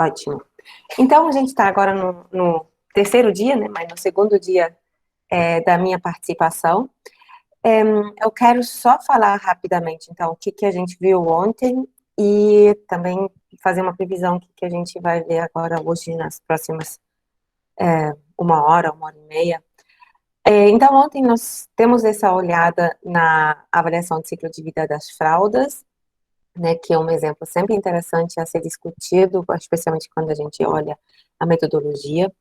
Ótimo. Então, a gente está agora no terceiro dia, né, mas no segundo dia da minha participação. Eu quero só falar rapidamente, então, o que a gente viu ontem e também fazer uma previsão do que a gente vai ver agora hoje nas próximas uma hora e meia. Então, ontem nós temos essa olhada na avaliação de ciclo de vida das fraldas, né, que é um exemplo sempre interessante a ser discutido, especialmente quando a gente olha a metodologia.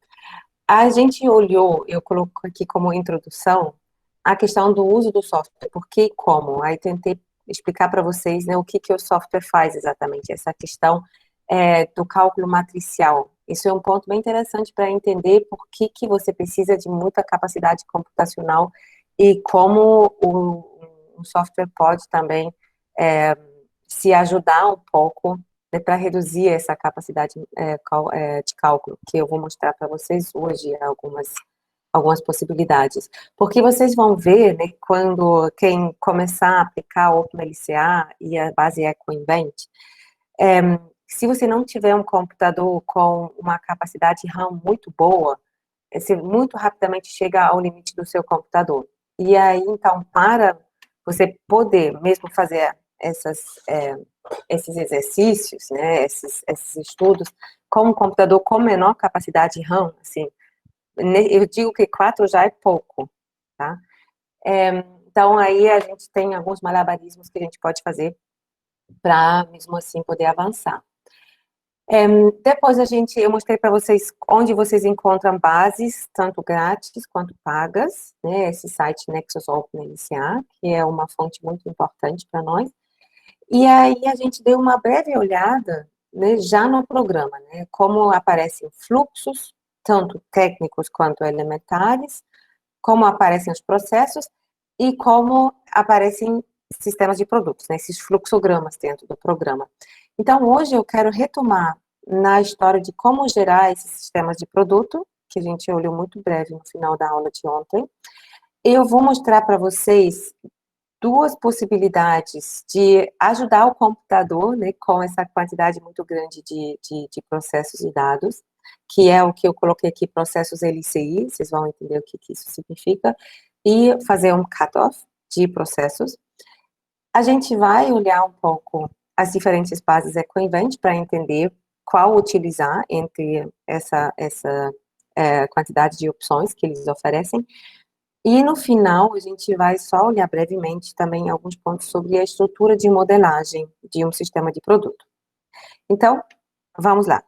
A gente olhou, eu coloco aqui como introdução, a questão do uso do software, por que e como. Aí tentei explicar para vocês, né, o que o software faz exatamente, essa questão do cálculo matricial. Isso é um ponto bem interessante para entender por que você precisa de muita capacidade computacional e como o software pode também se ajudar um pouco, né, para reduzir essa capacidade de cálculo, que eu vou mostrar para vocês hoje algumas possibilidades. Porque vocês vão ver, né, quando quem começar a aplicar o OpenLCA e a base EcoInvent, se você não tiver um computador com uma capacidade RAM muito boa, você muito rapidamente chega ao limite do seu computador. E aí, então, para você poder mesmo fazer esses exercícios, né, esses estudos, com um computador com menor capacidade RAM, assim, eu digo que 4 já é pouco, tá? Então, aí a gente tem alguns malabarismos que a gente pode fazer para, mesmo assim, poder avançar. Depois eu mostrei para vocês onde vocês encontram bases, tanto grátis quanto pagas, né, esse site Nexus OpenLCA, que é uma fonte muito importante para nós. E aí a gente deu uma breve olhada, né, já no programa, né, como aparecem fluxos, tanto técnicos quanto elementares, como aparecem os processos e como aparecem sistemas de produtos, né, esses fluxogramas dentro do programa. Então, hoje eu quero retomar na história de como gerar esses sistemas de produto, que a gente olhou muito breve no final da aula de ontem. Eu vou mostrar para vocês duas possibilidades de ajudar o computador, né, com essa quantidade muito grande de processos e dados, que é o que eu coloquei aqui, processos LCI, vocês vão entender o que isso significa, e fazer um cut-off de processos. A gente vai olhar um pouco as diferentes bases EcoInvent para entender qual utilizar entre essa quantidade de opções que eles oferecem. E no final, a gente vai só olhar brevemente também alguns pontos sobre a estrutura de modelagem de um sistema de produto. Então, vamos lá.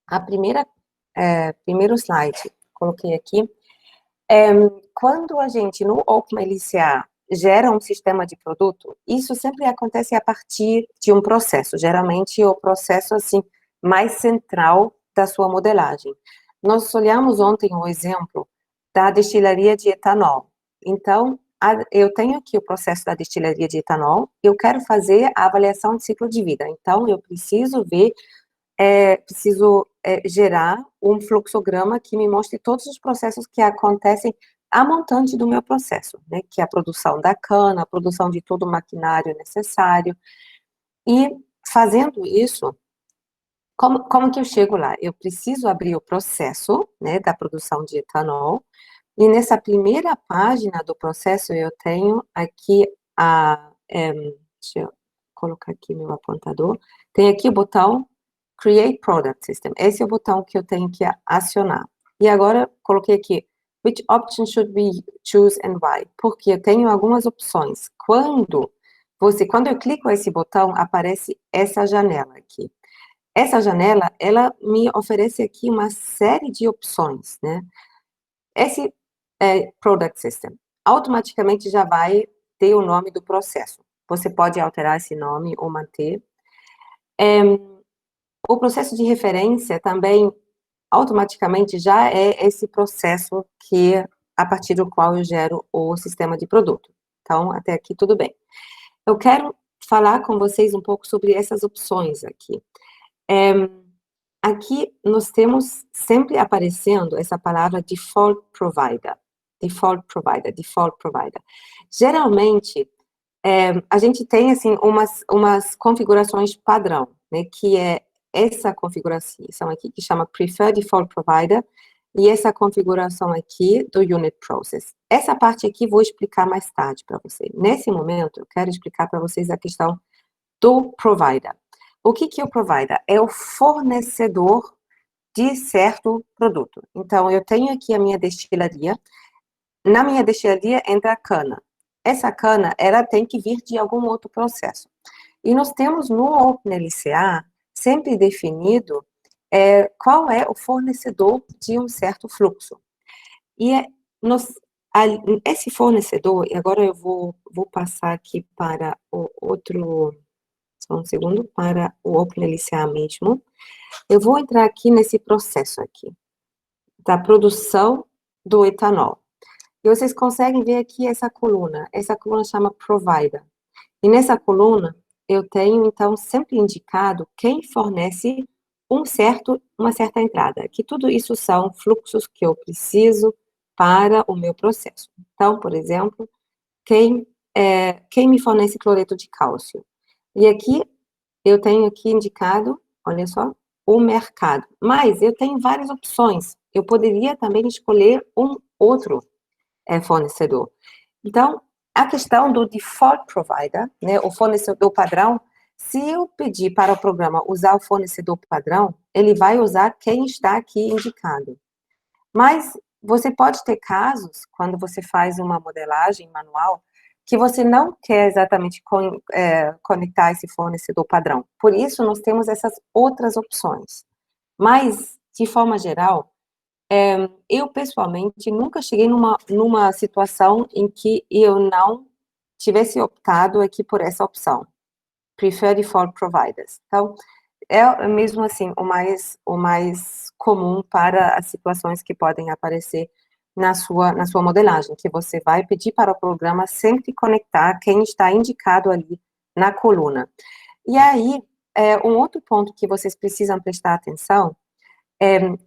A primeiro slide, coloquei aqui, quando a gente, no OpenLCA, gera um sistema de produto, isso sempre acontece a partir de um processo, geralmente o processo, assim, mais central da sua modelagem. Nós olhamos ontem o exemplo da destilaria de etanol. Então, eu tenho aqui o processo da destilaria de etanol, eu quero fazer a avaliação de ciclo de vida. Então, eu preciso ver, gerar um fluxograma que me mostre todos os processos que acontecem a montante do meu processo, né, que é a produção da cana, a produção de todo o maquinário necessário. E, fazendo isso, como que eu chego lá? Eu preciso abrir o processo, né, da produção de etanol, e nessa primeira página do processo eu tenho aqui deixa eu colocar aqui meu apontador, tem aqui o botão Create Product System, esse é o botão que eu tenho que acionar. E agora, coloquei aqui, which option should we choose and why? Porque eu tenho algumas opções. Quando eu clico esse botão, aparece essa janela aqui. Essa janela, ela me oferece aqui uma série de opções, né? Esse Product System automaticamente já vai ter o nome do processo. Você pode alterar esse nome ou manter. O processo de referência também automaticamente já é esse processo a partir do qual eu gero o sistema de produto. Então, até aqui tudo bem. Eu quero falar com vocês um pouco sobre essas opções aqui. Aqui nós temos sempre aparecendo essa palavra default provider. Default provider, default provider. Geralmente, a gente tem, assim, umas configurações padrão, né, que é essa configuração aqui, que chama Preferred Default Provider, e essa configuração aqui do Unit Process. Essa parte aqui vou explicar mais tarde para vocês. Nesse momento, eu quero explicar para vocês a questão do Provider. O que é o Provider? É o fornecedor de certo produto. Então, eu tenho aqui a minha destilaria. Na minha destilaria entra a cana. Essa cana, ela tem que vir de algum outro processo. E nós temos no OpenLCA sempre definido qual é o fornecedor de um certo fluxo. E esse fornecedor, e agora eu vou passar aqui para o outro, só um segundo, para o OpenLCA mesmo. Eu vou entrar aqui nesse processo aqui, da produção do etanol. E vocês conseguem ver aqui essa coluna chama Provider. E nessa coluna, eu tenho, então, sempre indicado quem fornece uma certa entrada, que tudo isso são fluxos que eu preciso para o meu processo. Então, por exemplo, quem me fornece cloreto de cálcio. E aqui, eu tenho aqui indicado, olha só, o mercado. Mas eu tenho várias opções. Eu poderia também escolher um outro fornecedor. Então, a questão do default provider, né, o fornecedor padrão, se eu pedir para o programa usar o fornecedor padrão, ele vai usar quem está aqui indicado. Mas você pode ter casos, quando você faz uma modelagem manual, que você não quer exatamente conectar esse fornecedor padrão. Por isso, nós temos essas outras opções. Mas, de forma geral, eu, pessoalmente, nunca cheguei numa situação em que eu não tivesse optado aqui por essa opção, Preferred Default Providers. Então, é mesmo assim o mais comum para as situações que podem aparecer na sua modelagem, que você vai pedir para o programa sempre conectar quem está indicado ali na coluna. E aí, um outro ponto que vocês precisam prestar atenção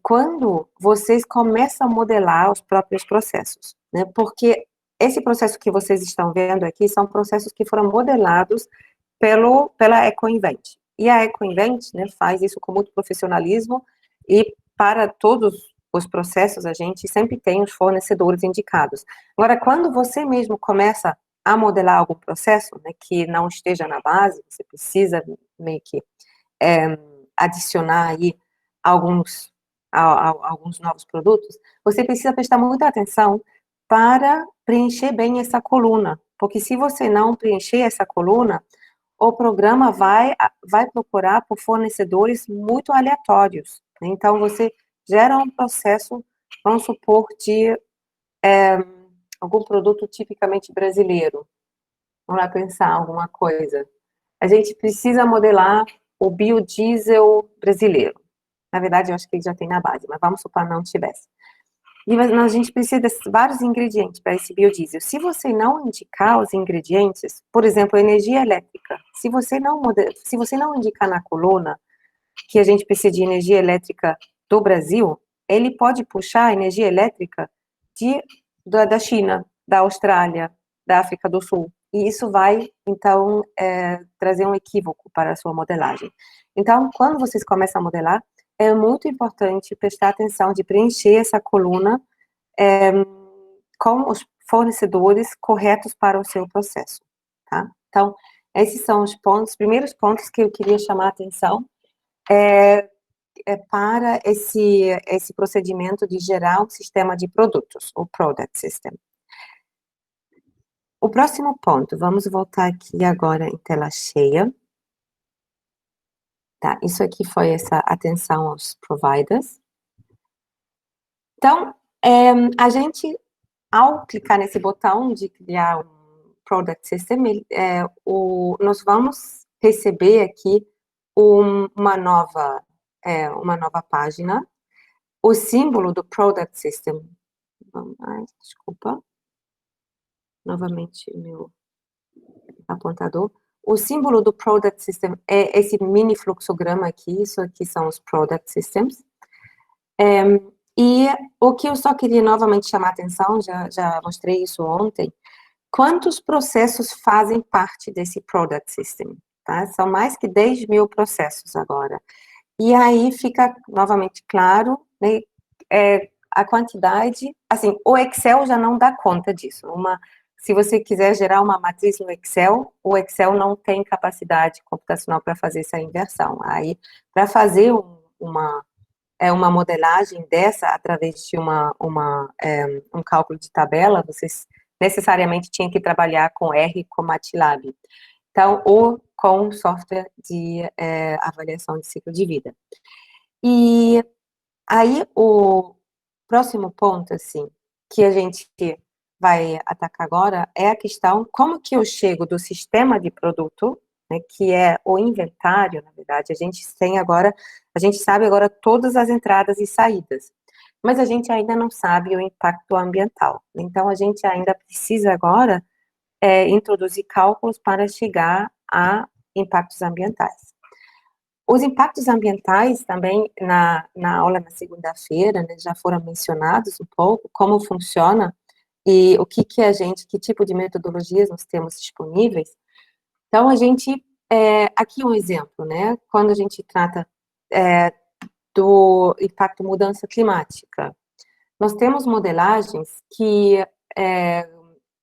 quando vocês começam a modelar os próprios processos, né? Porque esse processo que vocês estão vendo aqui são processos que foram modelados pela EcoInvent. E a EcoInvent, né, faz isso com muito profissionalismo e para todos os processos a gente sempre tem os fornecedores indicados. Agora, quando você mesmo começa a modelar algum processo, né, que não esteja na base, você precisa meio que adicionar aí alguns novos produtos, você precisa prestar muita atenção para preencher bem essa coluna, porque se você não preencher essa coluna, o programa vai procurar por fornecedores muito aleatórios. Então, você gera um processo, vamos supor, de algum produto tipicamente brasileiro. Vamos lá pensar alguma coisa. A gente precisa modelar o biodiesel brasileiro. Na verdade, eu acho que ele já tem na base, mas vamos supor que não tivesse. E a gente precisa de vários ingredientes para esse biodiesel. Se você não indicar os ingredientes, por exemplo, energia elétrica, se você não indicar na coluna que a gente precisa de energia elétrica do Brasil, ele pode puxar a energia elétrica da China, da Austrália, da África do Sul. E isso vai, então, trazer um equívoco para a sua modelagem. Então, quando vocês começam a modelar, é muito importante prestar atenção de preencher essa coluna com os fornecedores corretos para o seu processo, tá? Então, esses são os primeiros pontos que eu queria chamar a atenção para esse procedimento de gerar um sistema de produtos, o Product System. O próximo ponto, vamos voltar aqui agora em tela cheia. Tá, isso aqui foi essa atenção aos providers. Então, a gente, ao clicar nesse botão de criar um Product System, nós vamos receber aqui uma nova página. O símbolo do Product System, desculpa, novamente meu apontador. O símbolo do Product System é esse mini fluxograma aqui, isso aqui são os Product Systems. E o que eu só queria novamente chamar a atenção, já mostrei isso ontem, quantos processos fazem parte desse Product System, tá? São mais que 10 mil processos agora. E aí fica novamente claro, né, a quantidade, assim, o Excel já não dá conta disso. Se você quiser gerar uma matriz no Excel, o Excel não tem capacidade computacional para fazer essa inversão. Aí, para fazer uma modelagem dessa através de um cálculo de tabela, vocês necessariamente tinham que trabalhar com R como MATLAB. Então, ou com software de avaliação de ciclo de vida. E aí, o próximo ponto, assim, que a gente vai atacar agora é a questão como que eu chego do sistema de produto, né, que é o inventário, na verdade, a gente sabe agora todas as entradas e saídas, mas a gente ainda não sabe o impacto ambiental. Então, a gente ainda precisa agora introduzir cálculos para chegar a impactos ambientais. Os impactos ambientais também, na aula na segunda-feira, né, já foram mencionados um pouco, como funciona e o que tipo de metodologias nós temos disponíveis. Então, aqui um exemplo, né, quando a gente trata do impacto mudança climática, nós temos modelagens que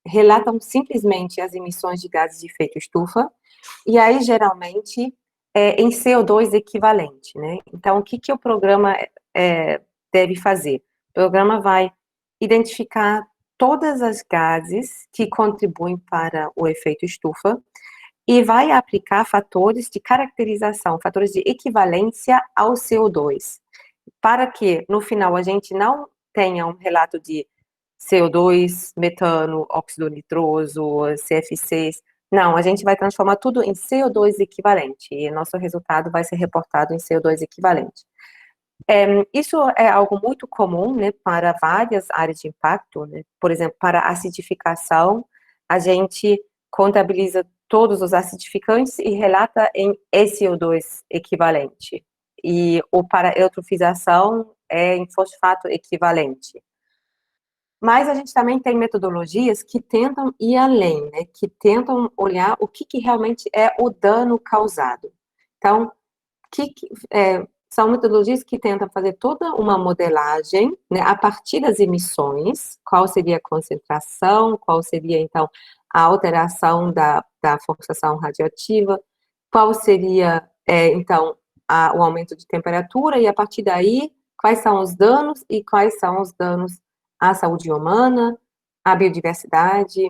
relatam simplesmente as emissões de gases de efeito estufa, e aí, geralmente, em CO2 equivalente, né? Então, o que o programa deve fazer? O programa vai identificar todas as gases que contribuem para o efeito estufa e vai aplicar fatores de caracterização, fatores de equivalência ao CO2, para que, no final, a gente não tenha um relato de CO2, metano, óxido nitroso, CFCs. Não, a gente vai transformar tudo em CO2 equivalente, e nosso resultado vai ser reportado em CO2 equivalente. Isso é algo muito comum, né, para várias áreas de impacto, né? Por exemplo, para acidificação, a gente contabiliza todos os acidificantes e relata em ECO2 equivalente. Ou para eutrofização, é em fosfato equivalente. Mas a gente também tem metodologias que tentam ir além, né? Que tentam olhar o que realmente é o dano causado. Então, são metodologias que tentam fazer toda uma modelagem, né, a partir das emissões, qual seria a concentração, qual seria, então, a alteração da forçação radioativa, qual seria, então, o aumento de temperatura, e a partir daí, quais são os danos e quais são os danos à saúde humana, à biodiversidade,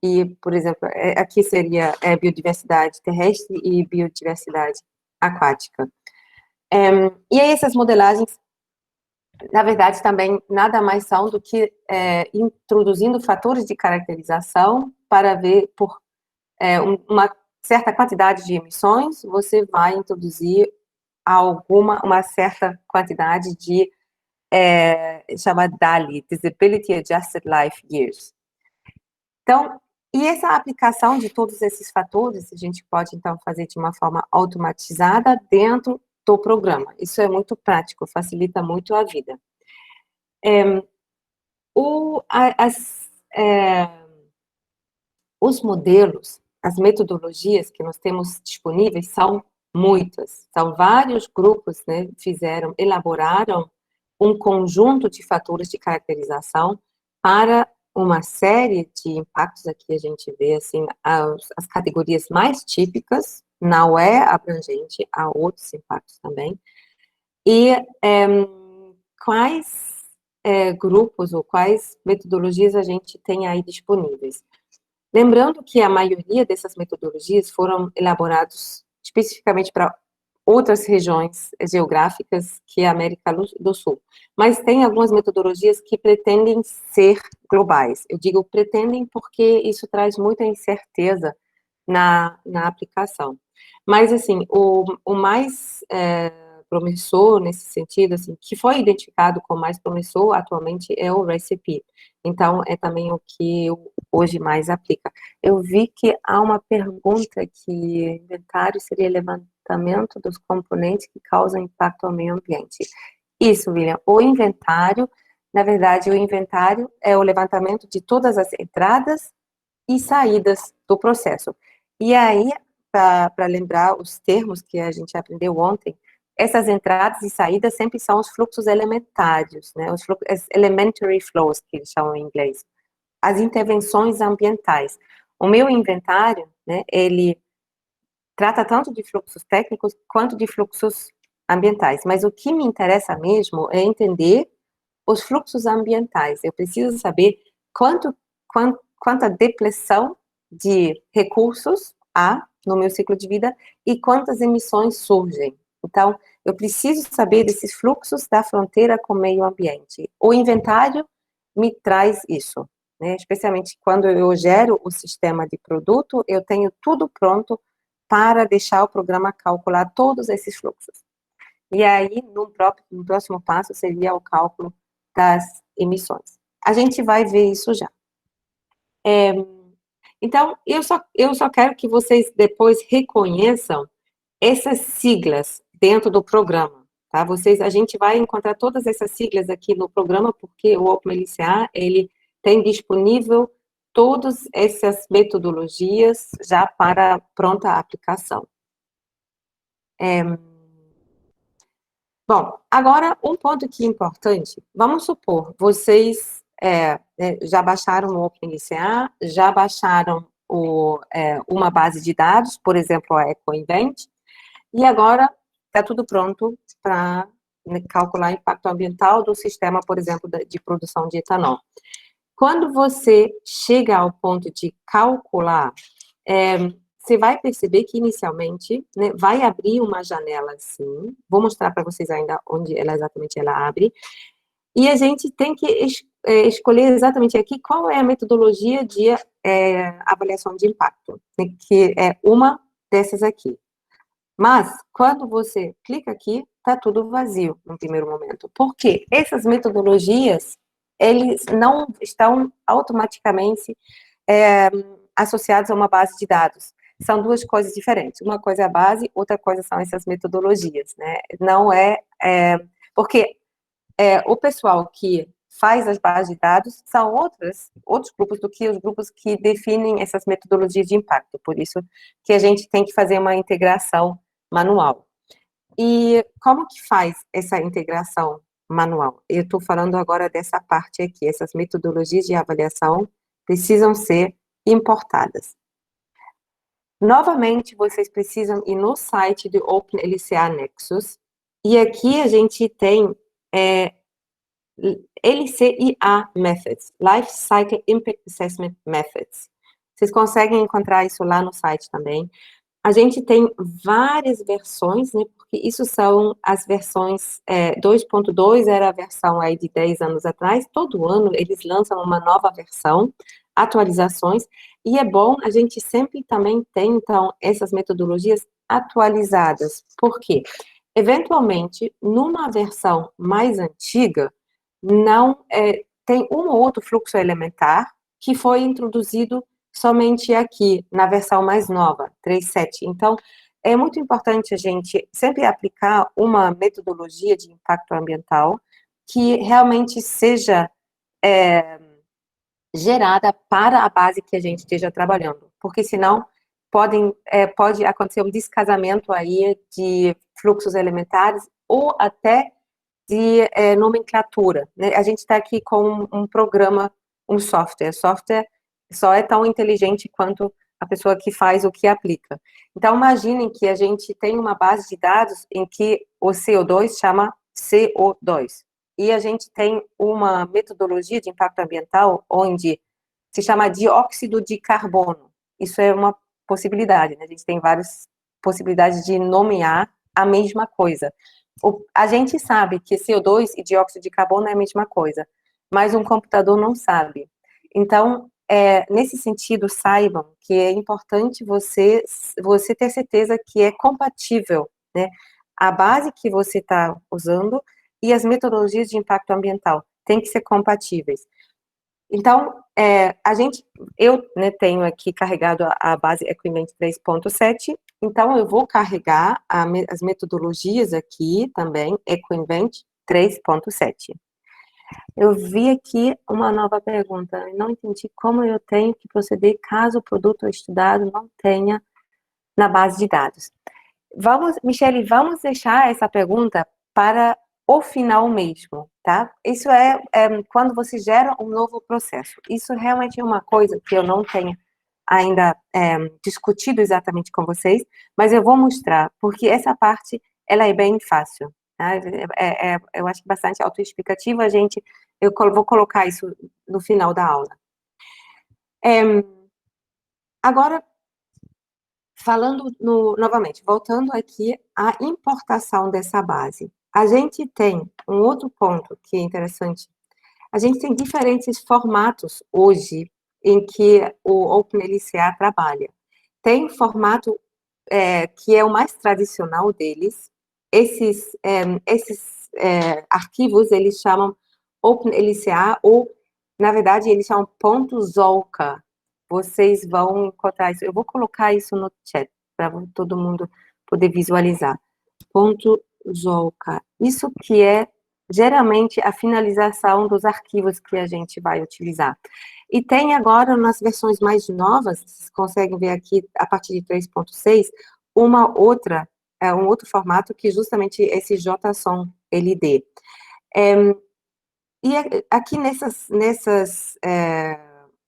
e, por exemplo, aqui seria biodiversidade terrestre e biodiversidade aquática. E aí essas modelagens, na verdade, também nada mais são do que introduzindo fatores de caracterização para ver por uma certa quantidade de emissões, você vai introduzir uma certa quantidade de chamada DALY, Disability Adjusted Life Years. Então, e essa aplicação de todos esses fatores, a gente pode, então, fazer de uma forma automatizada dentro do programa. Isso é muito prático, facilita muito a vida. Os modelos, as metodologias que nós temos disponíveis são muitas. São vários grupos, né, elaboraram um conjunto de fatores de caracterização para uma série de impactos. Aqui a gente vê, assim, as categorias mais típicas, não é abrangente, há outros impactos também. E quais grupos ou quais metodologias a gente tem aí disponíveis? Lembrando que a maioria dessas metodologias foram elaboradas especificamente para outras regiões geográficas que a América do Sul. Mas tem algumas metodologias que pretendem ser globais. Eu digo pretendem porque isso traz muita incerteza na aplicação. Mas, assim, o mais promissor nesse sentido, assim, que foi identificado como mais promissor atualmente é o Recipe. Então, é também o que hoje mais aplica. Eu vi que há uma pergunta que inventário seria levantamento dos componentes que causam impacto ao meio ambiente. Isso, William. O inventário, na verdade, o inventário é o levantamento de todas as entradas e saídas do processo. E aí, para lembrar os termos que a gente aprendeu ontem, essas entradas e saídas sempre são os fluxos elementários, né? Os elementary flows, que eles chamam em inglês. As intervenções ambientais. O meu inventário, né, ele trata tanto de fluxos técnicos quanto de fluxos ambientais, mas o que me interessa mesmo é entender os fluxos ambientais. Eu preciso saber quanta depleção de recursos há no meu ciclo de vida e quantas emissões surgem. Então, eu preciso saber desses fluxos da fronteira com o meio ambiente. O inventário me traz isso, né? Especialmente quando eu gero o sistema de produto, eu tenho tudo pronto para deixar o programa calcular todos esses fluxos. E aí, no próximo passo, seria o cálculo das emissões. A gente vai ver isso já. Então, eu só quero que vocês depois reconheçam essas siglas dentro do programa, tá? A gente vai encontrar todas essas siglas aqui no programa, porque o OpenLCA, ele tem disponível todas essas metodologias já para pronta aplicação. Bom, agora um ponto que é importante, vamos supor, vocês já baixaram o OpenLCA, já baixaram uma base de dados, por exemplo, a EcoInvent, e agora está tudo pronto para calcular o impacto ambiental do sistema, por exemplo, de produção de etanol. Quando você chega ao ponto de calcular, você vai perceber que, inicialmente, né, vai abrir uma janela assim, vou mostrar para vocês ainda onde exatamente ela abre, e a gente tem que escolher exatamente aqui qual é a metodologia de avaliação de impacto, né, que é uma dessas aqui. Mas, quando você clica aqui, está tudo vazio no primeiro momento. Por quê? Essas metodologias, eles não estão automaticamente associados a uma base de dados. São duas coisas diferentes. Uma coisa é a base, outra coisa são essas metodologias, né? Não porque o pessoal que faz as bases de dados são outros grupos do que os grupos que definem essas metodologias de impacto. Por isso que a gente tem que fazer uma integração manual. E como que faz essa integração manual? Eu estou falando agora dessa parte aqui. Essas metodologias de avaliação precisam ser importadas. Novamente, vocês precisam ir no site do OpenLCA Nexus, e aqui a gente tem LCIA Methods, Life Cycle Impact Assessment Methods. Vocês conseguem encontrar isso lá no site também. A gente tem várias versões, né, porque isso são as versões 2.2, era a versão aí de 10 anos atrás, todo ano eles lançam uma nova versão, atualizações, e é bom a gente sempre também ter, então, essas metodologias atualizadas. Por quê? Eventualmente, numa versão mais antiga, não tem um ou outro fluxo elementar que foi introduzido somente aqui, na versão mais nova, 3.7. Então, é muito importante a gente sempre aplicar uma metodologia de impacto ambiental que realmente seja gerada para a base que a gente esteja trabalhando, porque senão pode acontecer um descasamento aí de fluxos elementares ou até de nomenclatura, né? A gente está aqui com um programa, um software. Software só é tão inteligente quanto a pessoa que faz o que aplica. Então, imaginem que a gente tem uma base de dados em que o CO2 chama CO2. E a gente tem uma metodologia de impacto ambiental onde se chama dióxido de carbono. Isso é uma possibilidade, né? A gente tem várias possibilidades de nomear a mesma coisa. A gente sabe que CO2 e dióxido de carbono é a mesma coisa, mas um computador não sabe. Então, nesse sentido, saibam que é importante você ter certeza que é compatível, né? A base que você está usando e as metodologias de impacto ambiental têm que ser compatíveis. Então, eu tenho aqui carregado a base EcoInvent 3.7, então eu vou carregar as metodologias aqui também, EcoInvent 3.7. Eu vi aqui uma nova pergunta, não entendi como eu tenho que proceder caso o produto estudado não tenha na base de dados. Michele, vamos deixar essa pergunta para o final mesmo, tá? Isso é quando você gera um novo processo. Isso realmente é uma coisa que eu não tenho ainda discutido exatamente com vocês, mas eu vou mostrar, porque essa parte, ela é bem fácil, tá? Eu acho que bastante autoexplicativa, vou colocar isso no final da aula. Agora, falando novamente, voltando aqui à importação dessa base, a gente tem um outro ponto que é interessante. A gente tem diferentes formatos hoje em que o OpenLCA trabalha. Tem formato que é o mais tradicional deles. Esses arquivos eles chamam OpenLCA ou, na verdade, eles chamam .zolca. Vocês vão encontrar isso. Eu vou colocar isso no chat para todo mundo poder visualizar. .zolca. Isso que é geralmente a finalização dos arquivos que a gente vai utilizar. E tem agora, nas versões mais novas, vocês conseguem ver aqui, a partir de 3.6, um outro formato que justamente esse JSON LD. E aqui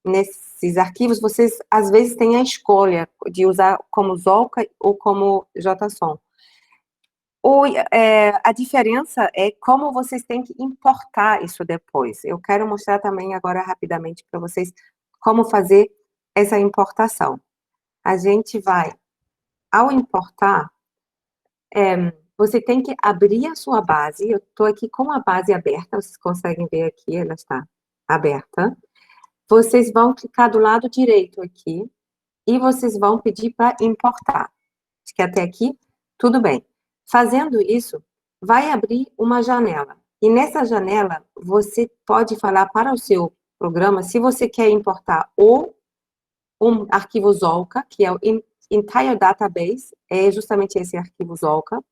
nesses arquivos, vocês às vezes têm a escolha de usar como Zolca ou como JSON. A diferença é como vocês têm que importar isso depois. Eu quero mostrar também agora rapidamente para vocês como fazer essa importação. A gente vai, ao importar, você tem que abrir a sua base. Eu estou aqui com a base aberta, vocês conseguem ver aqui, ela está aberta. Vocês vão clicar do lado direito aqui e vocês vão pedir para importar. Acho que até aqui, tudo bem. Fazendo isso, vai abrir uma janela. E nessa janela, você pode falar para o seu programa se você quer importar ou um arquivo Zolca, que é o Entire Database, é justamente esse arquivo Zolca,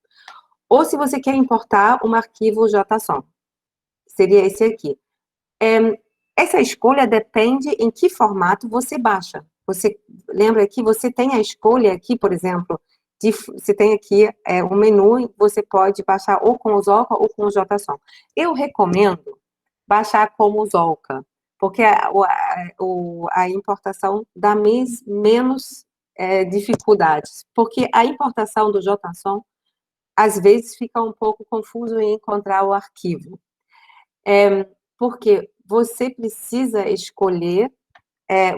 ou se você quer importar um arquivo JSON, seria esse aqui. Essa escolha depende em que formato você baixa. Você lembra que você tem a escolha aqui, por exemplo, você tem aqui um menu e você pode baixar ou com o Zolca ou com o JSON. Eu recomendo baixar como o Zolca, porque a importação dá menos dificuldades, porque a importação do JSON às vezes fica um pouco confuso em encontrar o arquivo. Porque você precisa escolher,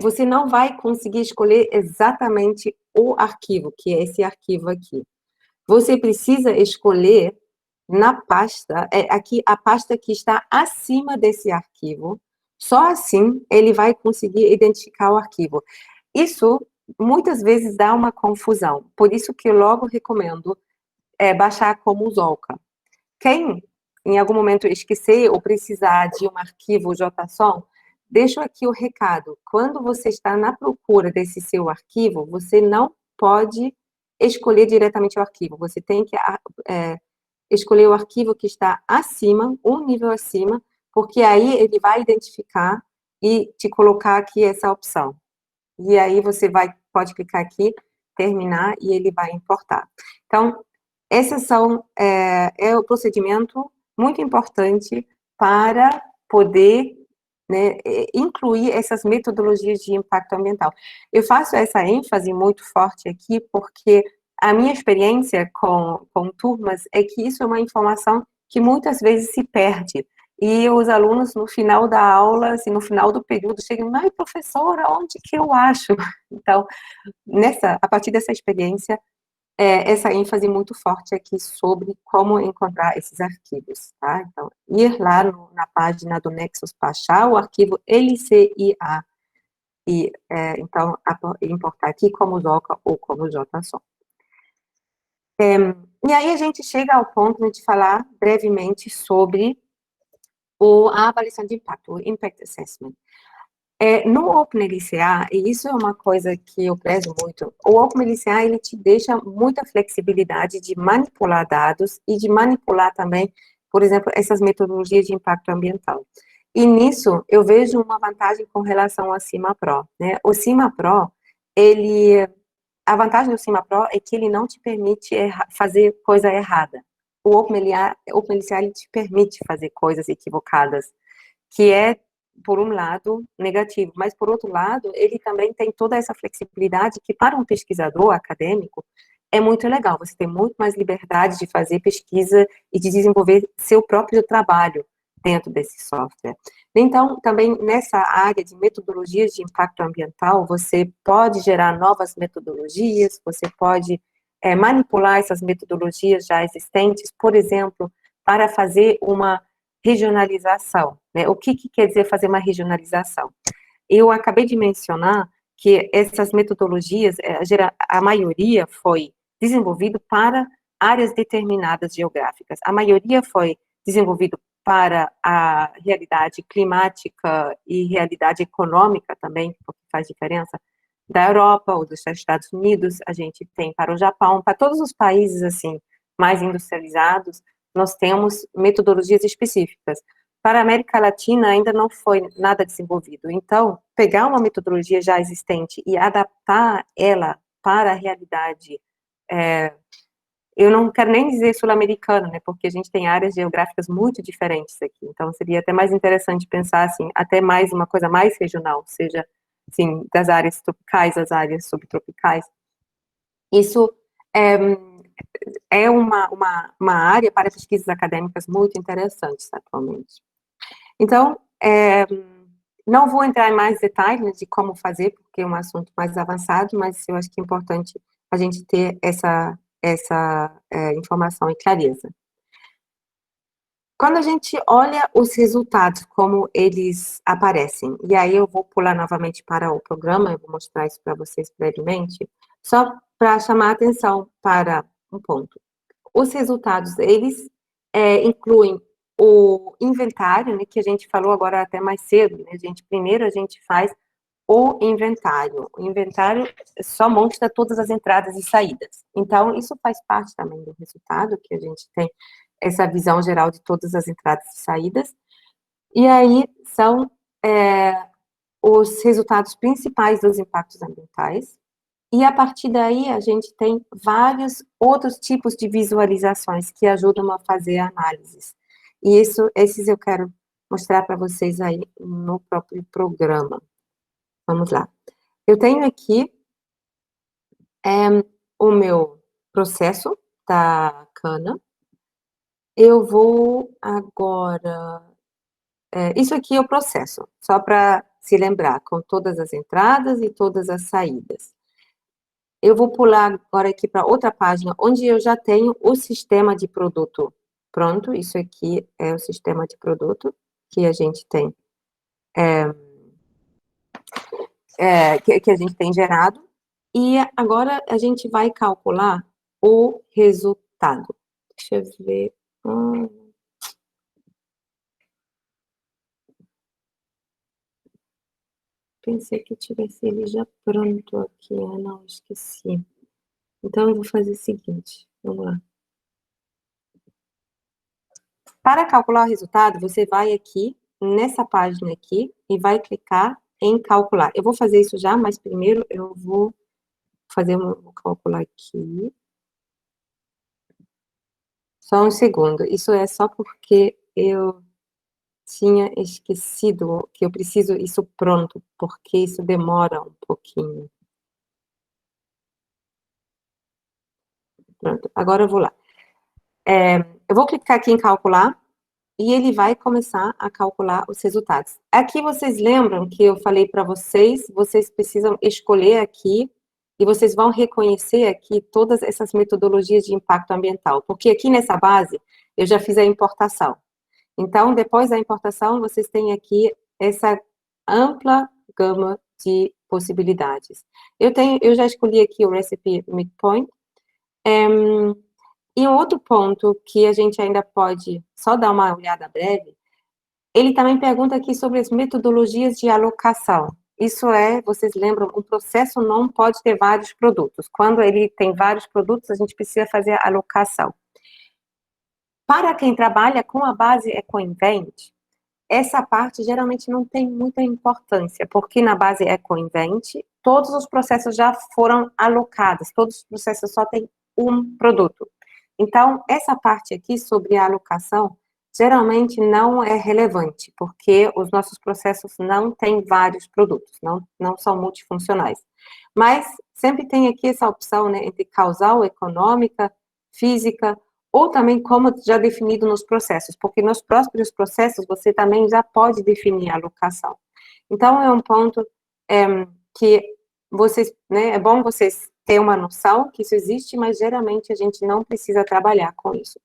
você não vai conseguir escolher exatamente o arquivo, que é esse arquivo aqui. Você precisa escolher na pasta, aqui a pasta que está acima desse arquivo, só assim ele vai conseguir identificar o arquivo. Isso muitas vezes dá uma confusão, por isso que eu logo recomendo baixar como Zolca. Quem em algum momento esquecer ou precisar de um arquivo JSON, deixo aqui o recado. Quando você está na procura desse seu arquivo, você não pode escolher diretamente o arquivo. Você tem que escolher o arquivo que está acima, um nível acima, porque aí ele vai identificar e te colocar aqui essa opção. E aí você pode clicar aqui, terminar, e ele vai importar. Então, esses é o procedimento muito importante para poder, né, incluir essas metodologias de impacto ambiental. Eu faço essa ênfase muito forte aqui porque a minha experiência com turmas é que isso é uma informação que muitas vezes se perde. E os alunos, no final da aula, assim, no final do período, chegam, mas professora, onde que eu acho? Então, a partir dessa experiência, essa ênfase muito forte aqui sobre como encontrar esses arquivos, tá? Então, ir lá na página do Nexus, baixar o arquivo LCIA, e então importar aqui como Zolca ou como JSON. E aí a gente chega ao ponto de falar brevemente sobre a avaliação de impacto, o Impact Assessment. No OpenLCA, e isso é uma coisa que eu prezo muito, o OpenLCA, ele te deixa muita flexibilidade de manipular dados e de manipular também, por exemplo, essas metodologias de impacto ambiental. E nisso, eu vejo uma vantagem com relação ao CIMA-PRO, né? O CIMA-PRO, ele a vantagem do CIMA-PRO é que ele não te permite fazer coisa errada. O OpenLCA ele te permite fazer coisas equivocadas, que é, por um lado, negativo, mas, por outro lado, ele também tem toda essa flexibilidade que, para um pesquisador acadêmico, é muito legal. Você tem muito mais liberdade de fazer pesquisa e de desenvolver seu próprio trabalho dentro desse software. Então, também nessa área de metodologias de impacto ambiental, você pode gerar novas metodologias, você pode manipular essas metodologias já existentes, por exemplo, para fazer uma regionalização, né? O que quer dizer fazer uma regionalização? Eu acabei de mencionar que essas metodologias, a maioria foi desenvolvido para áreas determinadas geográficas. A maioria foi desenvolvido para a realidade climática e realidade econômica também, porque faz diferença, da Europa ou dos Estados Unidos, a gente tem para o Japão, para todos os países, assim, mais industrializados, nós temos metodologias específicas. Para a América Latina ainda não foi nada desenvolvido. Então, pegar uma metodologia já existente e adaptar ela para a realidade, eu não quero nem dizer sul-americana, né, porque a gente tem áreas geográficas muito diferentes aqui. Então, seria até mais interessante pensar, assim, até mais uma coisa mais regional, seja, assim, das áreas tropicais às áreas subtropicais. Isso é uma área para pesquisas acadêmicas muito interessantes atualmente. Então, não vou entrar em mais detalhes de como fazer, porque é um assunto mais avançado, mas eu acho que é importante a gente ter essa informação e clareza. Quando a gente olha os resultados, como eles aparecem, e aí eu vou pular novamente para o programa, eu vou mostrar isso para vocês brevemente, só para chamar a atenção para um ponto. Os resultados, eles incluem o inventário, né, que a gente falou agora até mais cedo, né, primeiro a gente faz o inventário. O inventário só mostra todas as entradas e saídas. Então, isso faz parte também do resultado, que a gente tem essa visão geral de todas as entradas e saídas. E aí, são os resultados principais dos impactos ambientais. E, a partir daí, a gente tem vários outros tipos de visualizações que ajudam a fazer análises. E esses eu quero mostrar para vocês aí no próprio programa. Vamos lá. Eu tenho aqui o meu processo da cana. Eu vou agora... isso aqui é o processo, só para se lembrar, com todas as entradas e todas as saídas. Eu vou pular agora aqui para outra página, onde eu já tenho o sistema de produto pronto. Isso aqui é o sistema de produto que a gente tem, que a gente tem gerado. E agora a gente vai calcular o resultado. Deixa eu ver. Pensei que eu tivesse ele já pronto aqui. Não, esqueci. Então, eu vou fazer o seguinte. Vamos lá. Para calcular o resultado, você vai aqui, nessa página aqui, e vai clicar em calcular. Eu vou fazer isso já, mas primeiro eu vou vou calcular aqui. Só um segundo. Isso é só porque eu tinha esquecido que eu preciso isso pronto, porque isso demora um pouquinho. Pronto, agora eu vou lá. Eu vou clicar aqui em calcular, e ele vai começar a calcular os resultados. Aqui vocês lembram que eu falei para vocês, vocês precisam escolher aqui, e vocês vão reconhecer aqui todas essas metodologias de impacto ambiental, porque aqui nessa base eu já fiz a importação. Então, depois da importação, vocês têm aqui essa ampla gama de possibilidades. Eu já escolhi aqui o Recipe Midpoint. E um outro ponto que a gente ainda pode só dar uma olhada breve, ele também pergunta aqui sobre as metodologias de alocação. Isso vocês lembram, um processo não pode ter vários produtos. Quando ele tem vários produtos, a gente precisa fazer a alocação. Para quem trabalha com a base EcoInvent, essa parte geralmente não tem muita importância, porque na base EcoInvent, todos os processos já foram alocados, todos os processos só têm um produto. Então, essa parte aqui sobre a alocação, geralmente não é relevante, porque os nossos processos não têm vários produtos, não são multifuncionais. Mas sempre tem aqui essa opção, né, entre causal, econômica, física, ou também como já definido nos processos, porque nos próprios processos você também já pode definir a alocação. Então, é um ponto que vocês, né, é bom vocês terem uma noção que isso existe, mas geralmente a gente não precisa trabalhar com isso.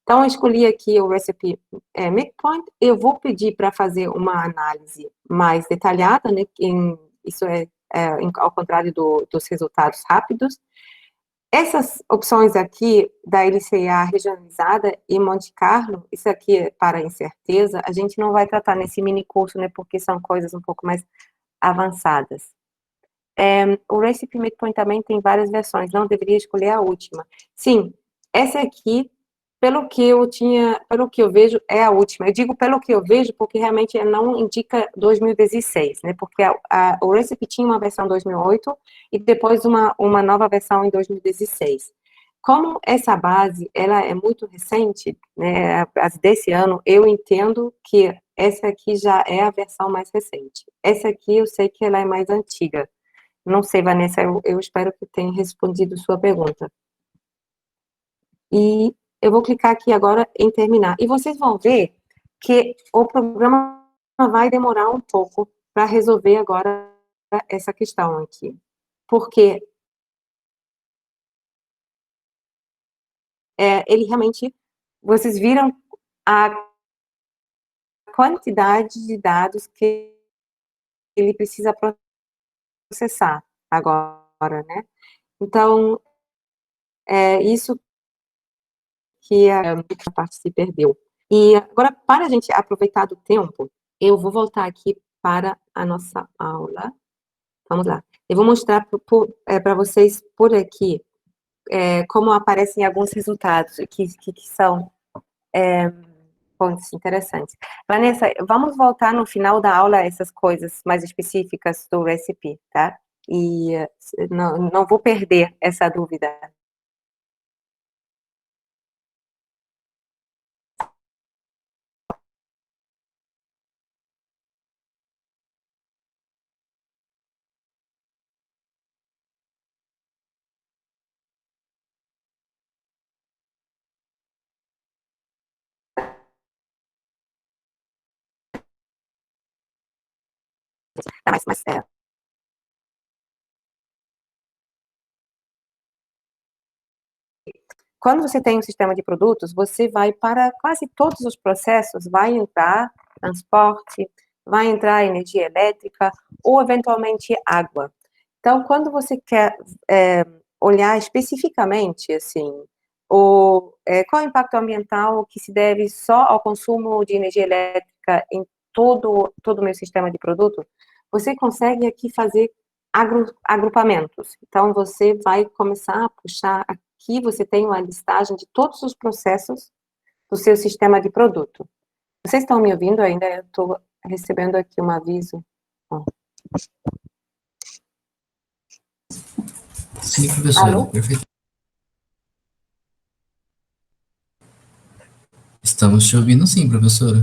Então, eu escolhi aqui o Recipe Midpoint, eu vou pedir para fazer uma análise mais detalhada, né, isso ao contrário dos resultados rápidos. Essas opções aqui da LCA regionalizada e Monte Carlo, isso aqui é para incerteza, a gente não vai tratar nesse mini curso, né, porque são coisas um pouco mais avançadas. O Recipe Midpoint também tem várias versões, não deveria escolher a última. Sim, essa aqui, pelo que eu vejo, é a última. Eu digo pelo que eu vejo, porque realmente não indica 2016, né? Porque o Recipe tinha uma versão 2008 e depois uma nova versão em 2016. Como essa base, ela é muito recente, né, as desse ano, eu entendo que essa aqui já é a versão mais recente. Essa aqui eu sei que ela é mais antiga. Não sei, Vanessa, eu espero que tenha respondido sua pergunta. E eu vou clicar aqui agora em terminar. E vocês vão ver que o programa vai demorar um pouco para resolver agora essa questão aqui. Porque ele realmente, vocês viram a quantidade de dados que ele precisa processar agora, né? Então, isso que a parte se perdeu. E agora, para a gente aproveitar do tempo, eu vou voltar aqui para a nossa aula. Vamos lá. Eu vou mostrar para vocês por aqui como aparecem alguns resultados que são pontos interessantes. Vanessa, vamos voltar no final da aula a essas coisas mais específicas do recipe, tá? E não vou perder essa dúvida. Mas quando você tem um sistema de produtos, você vai para quase todos os processos, vai entrar transporte, vai entrar energia elétrica ou, eventualmente, água. Então, quando você quer olhar especificamente, assim, qual é o impacto ambiental que se deve só ao consumo de energia elétrica em todo o meu sistema de produto, você consegue aqui fazer agrupamentos. Então, você vai começar a puxar. Aqui você tem uma listagem de todos os processos do seu sistema de produto. Vocês estão me ouvindo ainda? Eu estou recebendo aqui um aviso. Ó. Sim, professora, Alô? perfeito. Estamos te ouvindo sim, professora.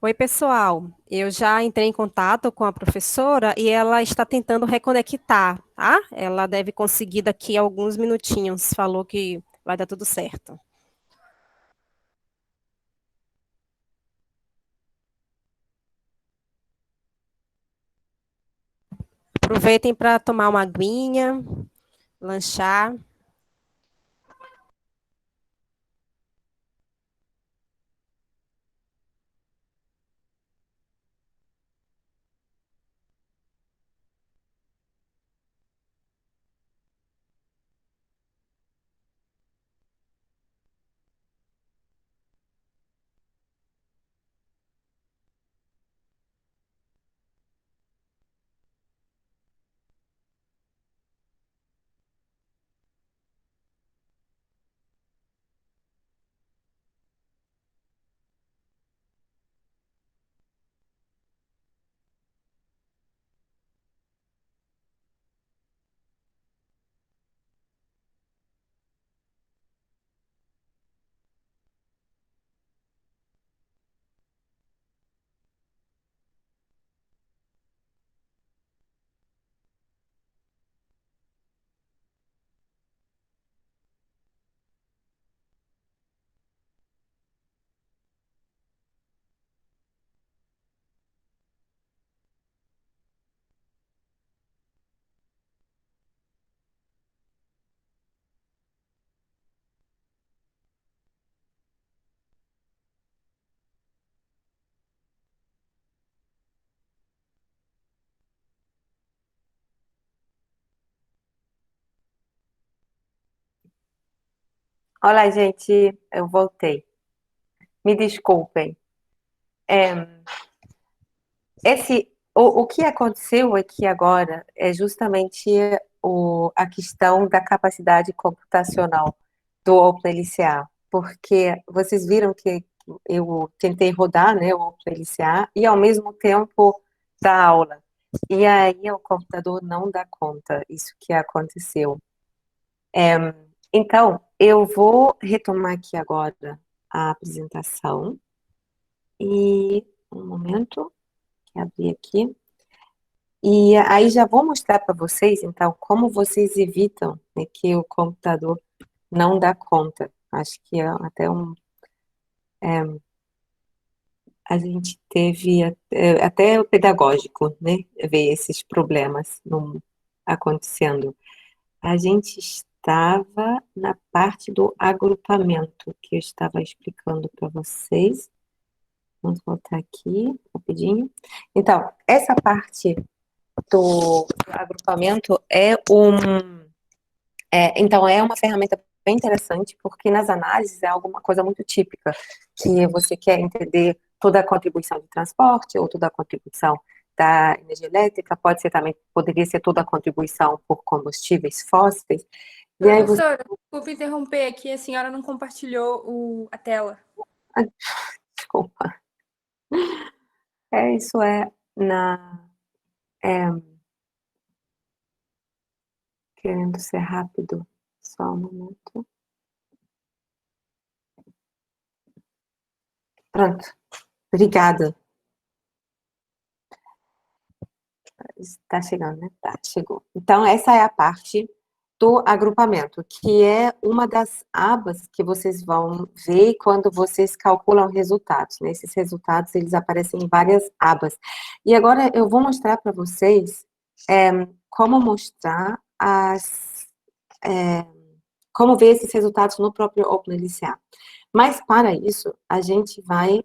Oi, pessoal. Eu já entrei em contato com a professora e ela está tentando reconectar, tá? Ela deve conseguir daqui a alguns minutinhos. Falou que vai dar tudo certo. Aproveitem para tomar uma aguinha, lanchar. Olá, gente, eu voltei. Me desculpem. É, o que aconteceu aqui agora é justamente a questão da capacidade computacional do OpenLCA, porque vocês viram que eu tentei rodar, né, o OpenLCA e ao mesmo tempo dar aula. E aí o computador não dá conta, isso que aconteceu. Então, eu vou retomar aqui agora a apresentação e um momento, que abrir aqui. E aí já vou mostrar para vocês, então, como vocês evitam, né, que o computador não dá conta. Acho que é até a gente teve até o pedagógico, né, ver esses problemas acontecendo. A gente estava na parte do agrupamento que eu estava explicando para vocês. Vamos voltar aqui rapidinho. Então, essa parte do agrupamento então é uma ferramenta bem interessante, porque nas análises é alguma coisa muito típica, que você quer entender toda a contribuição de transporte ou toda a contribuição da energia elétrica, pode ser também, poderia ser toda a contribuição por combustíveis fósseis. E aí você, Professora, desculpa interromper aqui, a senhora não compartilhou a tela. desculpa, isso é, querendo ser rápido, só um momento. Pronto, obrigada. Está chegando, né? Tá, chegou. Então, essa é a parte do agrupamento, que é uma das abas que vocês vão ver quando vocês calculam resultados, né? Esses resultados, eles aparecem em várias abas. E agora eu vou mostrar para vocês como mostrar como ver esses resultados no próprio OpenLCA. Mas, para isso, a gente vai,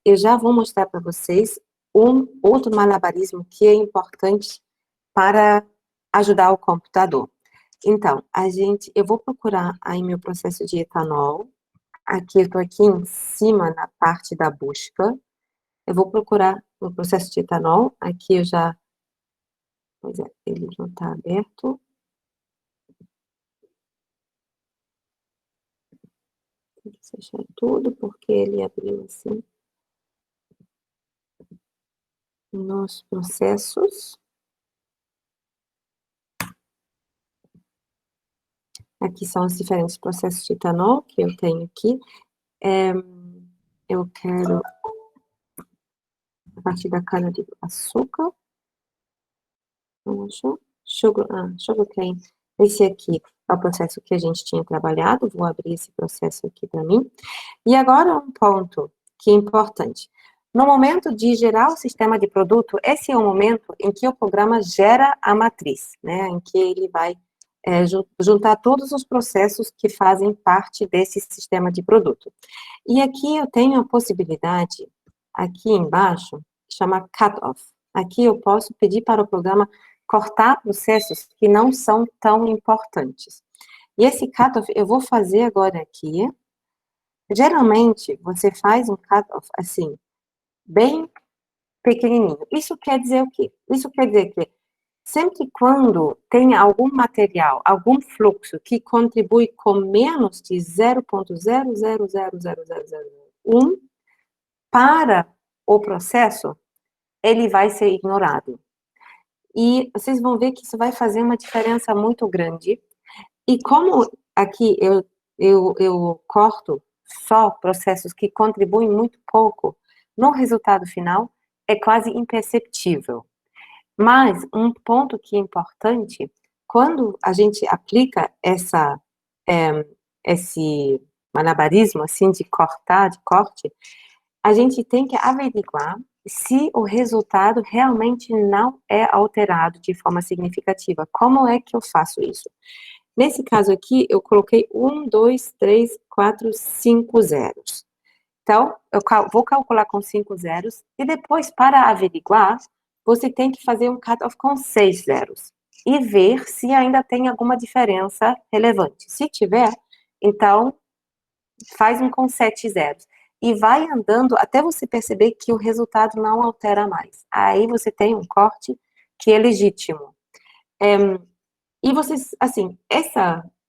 eu já vou mostrar para vocês um outro malabarismo que é importante para ajudar o computador. Então, eu vou procurar aí meu processo de etanol, aqui, eu estou aqui em cima na parte da busca, eu vou procurar o processo de etanol, aqui pois é, ele não está aberto, tem que fechar tudo, porque ele abriu assim, nos processos. Aqui são os diferentes processos de etanol que eu tenho aqui. Eu quero a partir da cana-de-açúcar. Não achou? Sugarcane. Esse aqui é o processo que a gente tinha trabalhado. Vou abrir esse processo aqui para mim. E agora um ponto que é importante. No momento de gerar o sistema de produto, esse é o momento em que o programa gera a matriz, né? Em que ele vai juntar todos os processos que fazem parte desse sistema de produto. E aqui eu tenho a possibilidade, aqui embaixo, chama cut-off. Aqui eu posso pedir para o programa cortar processos que não são tão importantes. E esse cut-off eu vou fazer agora aqui. Geralmente, você faz um cut-off assim, bem pequenininho. Isso quer dizer o quê? Isso quer dizer que sempre quando tem algum material, algum fluxo que contribui com menos de 0,000001 para o processo, ele vai ser ignorado. E vocês vão ver que isso vai fazer uma diferença muito grande. E como aqui eu corto só processos que contribuem muito pouco, no resultado final é quase imperceptível. Mas um ponto que é importante, quando a gente aplica esse malabarismo assim de corte, a gente tem que averiguar se o resultado realmente não é alterado de forma significativa. Como é que eu faço isso? Nesse caso aqui, eu coloquei 1, 2, 3, 4, 5 zeros. Então, eu vou calcular com 5 zeros, e depois, para averiguar, você tem que fazer um cut-off com 6 zeros, e ver se ainda tem alguma diferença relevante. Se tiver, então, faz um com 7 zeros. E vai andando até você perceber que o resultado não altera mais. Aí você tem um corte que é legítimo. E vocês, assim,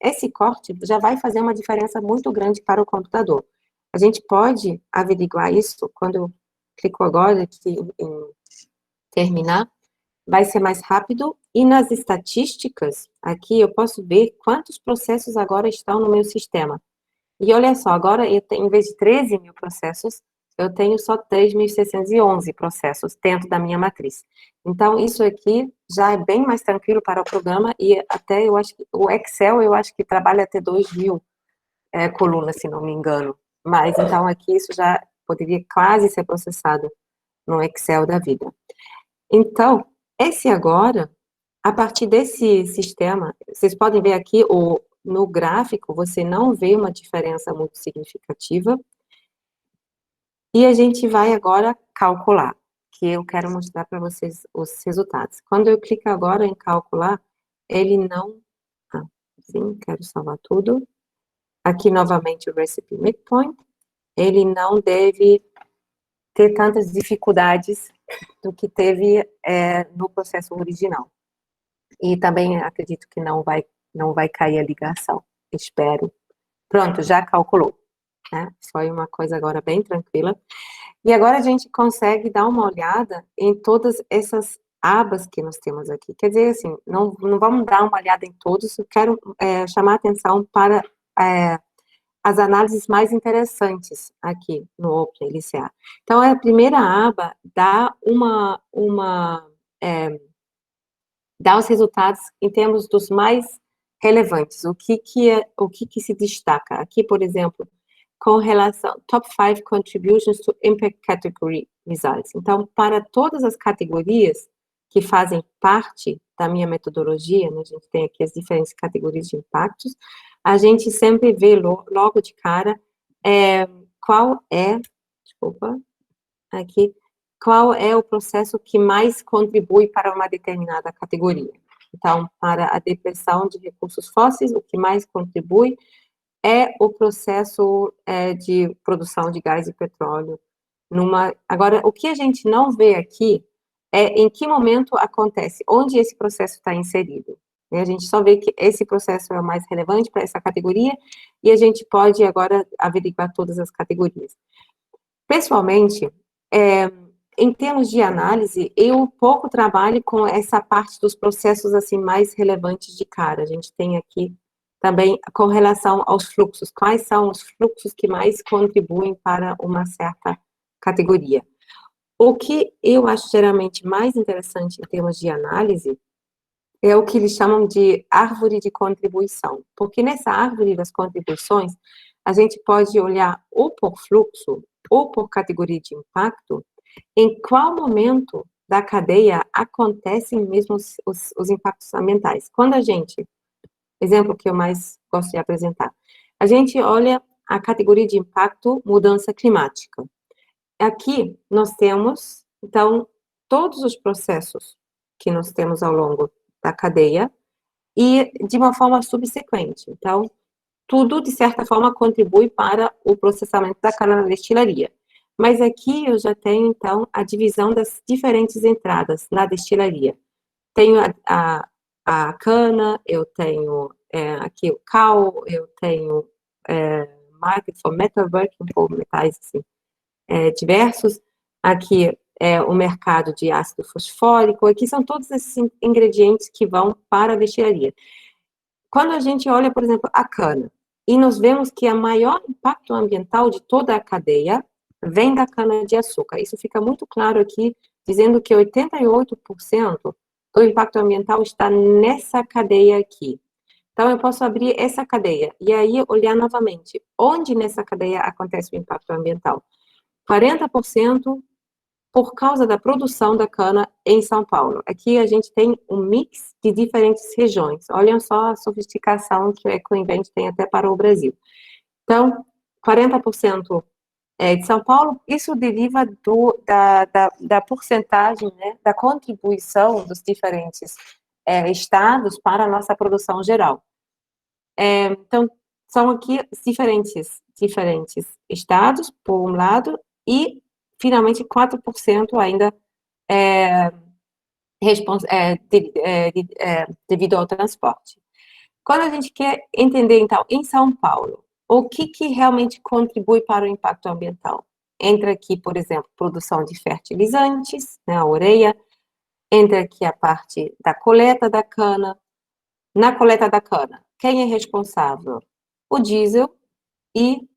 esse corte já vai fazer uma diferença muito grande para o computador. A gente pode averiguar isso quando eu clico agora aqui em terminar, vai ser mais rápido. E nas estatísticas, aqui eu posso ver quantos processos agora estão no meu sistema. E olha só, agora eu tenho, em vez de 13 mil processos, eu tenho só 3.611 processos dentro da minha matriz. Então, isso aqui já é bem mais tranquilo para o programa, e até eu acho que o Excel, eu acho que trabalha até 2.000 colunas, se não me engano. Mas, então, aqui isso já poderia quase ser processado no Excel da vida. Então, esse agora, a partir desse sistema, vocês podem ver aqui, no gráfico, você não vê uma diferença muito significativa. E a gente vai agora calcular, que eu quero mostrar para vocês os resultados. Quando eu clico agora em calcular, ele não... sim, quero salvar tudo. Aqui, novamente, o Recipe Midpoint. Ele não deve ter tantas dificuldades do que teve no processo original. E também acredito que não vai cair a ligação. Espero. Pronto, já calculou. Né? Foi uma coisa agora bem tranquila. E agora a gente consegue dar uma olhada em todas essas abas que nós temos aqui. Quer dizer, assim, não vamos dar uma olhada em todos, eu quero chamar a atenção para as análises mais interessantes aqui no OpenLCA. Então, a primeira aba dá dá os resultados em termos dos mais relevantes, o que se destaca. Aqui, por exemplo, com relação top 5 contributions to impact category results. Então, para todas as categorias que fazem parte da minha metodologia, né, a gente tem aqui as diferentes categorias de impactos, a gente sempre vê logo de cara qual é o processo que mais contribui para uma determinada categoria. Então, para a depressão de recursos fósseis, o que mais contribui é o processo de produção de gás e petróleo. Agora, o que a gente não vê aqui é em que momento acontece, onde esse processo está inserido. A gente só vê que esse processo é o mais relevante para essa categoria, e a gente pode agora averiguar todas as categorias. Pessoalmente, em termos de análise, eu pouco trabalho com essa parte dos processos assim mais relevantes de cara. A gente tem aqui também com relação aos fluxos, quais são os fluxos que mais contribuem para uma certa categoria. O que eu acho geralmente mais interessante em termos de análise é o que eles chamam de árvore de contribuição, porque nessa árvore das contribuições, a gente pode olhar ou por fluxo, ou por categoria de impacto, em qual momento da cadeia acontecem mesmo os impactos ambientais. Quando a gente, exemplo que eu mais gosto de apresentar, a gente olha a categoria de impacto mudança climática. Aqui nós temos, então, todos os processos que nós temos ao longo da cadeia e de uma forma subsequente. Então, tudo, de certa forma, contribui para o processamento da cana na destilaria. Mas aqui eu já tenho, então, a divisão das diferentes entradas na destilaria. Tenho a cana, eu tenho aqui o cal, eu tenho market for metalworking, por metais assim, diversos. Aqui é o mercado de ácido fosfórico. Aqui são todos esses ingredientes que vão para a destilaria. Quando a gente olha, por exemplo, a cana, e nós vemos que o maior impacto ambiental de toda a cadeia vem da cana-de-açúcar. Isso fica muito claro aqui, dizendo que 88% do impacto ambiental está nessa cadeia aqui. Então, eu posso abrir essa cadeia e aí olhar novamente onde nessa cadeia acontece o impacto ambiental. 40% por causa da produção da cana em São Paulo. Aqui a gente tem um mix de diferentes regiões. Olhem só a sofisticação que o EcoInvent tem até para o Brasil. Então, 40% de São Paulo, isso deriva da porcentagem, né, da contribuição dos diferentes estados para a nossa produção geral. Então, são aqui diferentes estados, por um lado, e finalmente 4% ainda devido ao transporte. Quando a gente quer entender, então, em São Paulo, o que realmente contribui para o impacto ambiental? Entra aqui, por exemplo, produção de fertilizantes, né, a ureia, entra aqui a parte da coleta da cana. Na coleta da cana, quem é responsável? O diesel e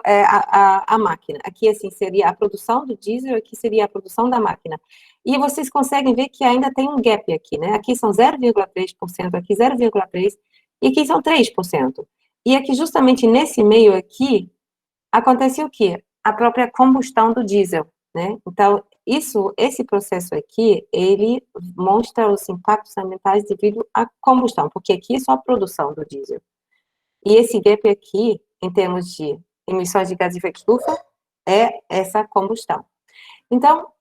a máquina. Aqui, assim, seria a produção do diesel, aqui seria a produção da máquina. E vocês conseguem ver que ainda tem um gap aqui, né? Aqui são 0,3%, aqui 0,3%, e aqui são 3%. E aqui, justamente nesse meio aqui, acontece o quê? A própria combustão do diesel, né? Então, esse processo aqui, ele mostra os impactos ambientais devido à combustão, porque aqui é só a produção do diesel. E esse gap aqui, em termos de emissões de gás de efeito estufa, é essa combustão. Então,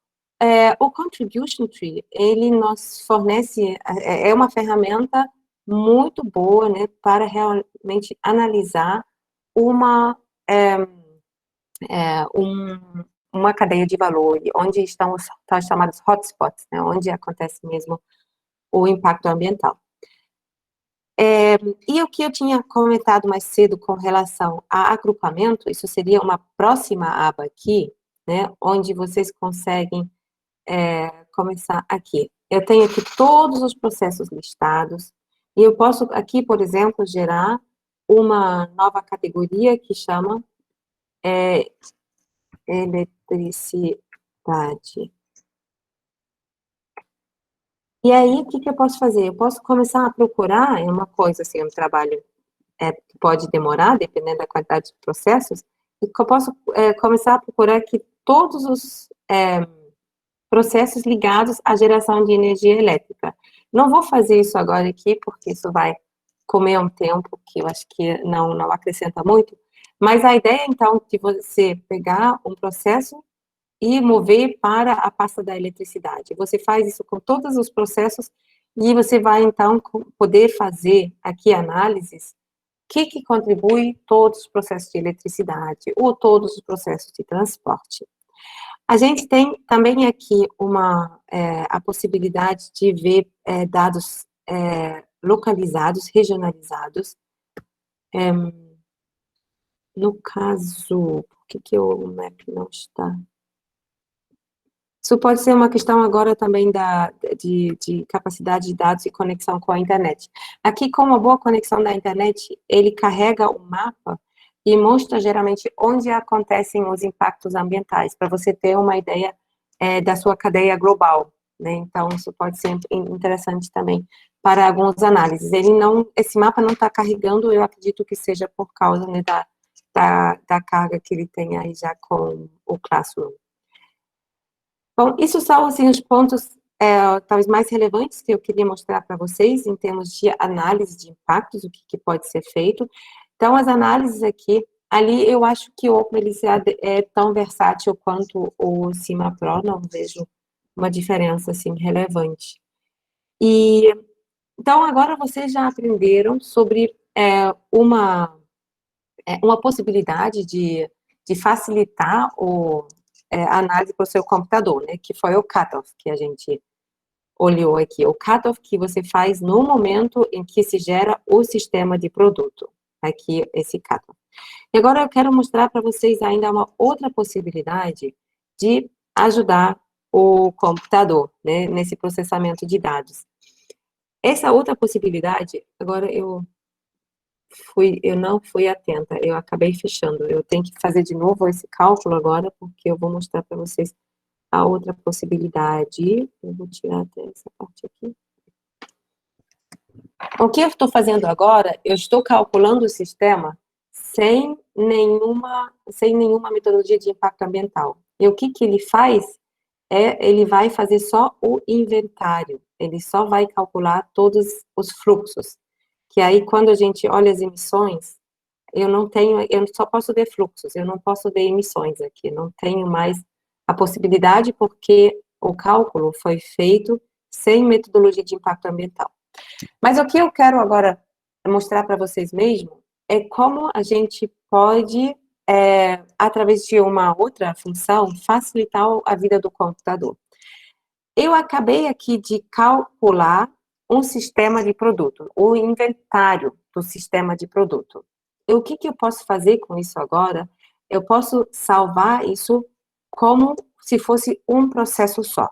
o Contribution Tree, ele nos fornece, é uma ferramenta muito boa, né, para realmente analisar uma cadeia de valor, onde estão os chamados hotspots, né, onde acontece mesmo o impacto ambiental. E o que eu tinha comentado mais cedo com relação a agrupamento, isso seria uma próxima aba aqui, né, onde vocês conseguem começar aqui. Eu tenho aqui todos os processos listados, e eu posso aqui, por exemplo, gerar uma nova categoria que chama eletricidade. E aí, o que eu posso fazer? Eu posso começar a procurar, é uma coisa assim, um trabalho que pode demorar, dependendo da quantidade de processos, e eu posso começar a procurar aqui todos os processos ligados à geração de energia elétrica. Não vou fazer isso agora aqui, porque isso vai comer um tempo que eu acho que não acrescenta muito, mas a ideia, então, de você pegar um processo e mover para a pasta da eletricidade. Você faz isso com todos os processos e você vai, então, poder fazer aqui análises que contribui todos os processos de eletricidade ou todos os processos de transporte. A gente tem também aqui a possibilidade de ver dados localizados, regionalizados. No caso, por que o map não está? Isso pode ser uma questão agora também de capacidade de dados e conexão com a internet. Aqui, com uma boa conexão da internet, ele carrega o mapa e mostra geralmente onde acontecem os impactos ambientais, para você ter uma ideia da sua cadeia global, né? Então, isso pode ser interessante também para algumas análises. Esse mapa não está carregando, eu acredito que seja por causa, né, da carga que ele tem aí já com o Classroom. Bom, isso são, assim, os pontos talvez mais relevantes que eu queria mostrar para vocês em termos de análise de impactos, o que pode ser feito. Então, as análises aqui, ali eu acho que o OpenLCA é tão versátil quanto o Cima Pro, não vejo uma diferença, assim, relevante. Então, agora vocês já aprenderam sobre uma possibilidade de facilitar a análise para o seu computador, né, que foi o cutoff que a gente olhou aqui. O cutoff que você faz no momento em que se gera o sistema de produto. Aqui, esse cutoff. E agora eu quero mostrar para vocês ainda uma outra possibilidade de ajudar o computador, né, nesse processamento de dados. Essa outra possibilidade, agora eu não fui atenta, eu acabei fechando. Eu tenho que fazer de novo esse cálculo agora, porque eu vou mostrar para vocês a outra possibilidade. Eu vou tirar até essa parte aqui. O que eu estou fazendo agora, eu estou calculando o sistema sem nenhuma metodologia de impacto ambiental. E o que ele faz ele vai fazer só o inventário, ele só vai calcular todos os fluxos, que aí quando a gente olha as emissões, eu só posso ver fluxos, eu não posso ver emissões aqui, não tenho mais a possibilidade porque o cálculo foi feito sem metodologia de impacto ambiental. Mas o que eu quero agora mostrar para vocês mesmo é como a gente pode, através de uma outra função, facilitar a vida do computador. Eu acabei aqui de calcular um sistema de produto, o inventário do sistema de produto. E o que eu posso fazer com isso agora? Eu posso salvar isso como se fosse um processo só.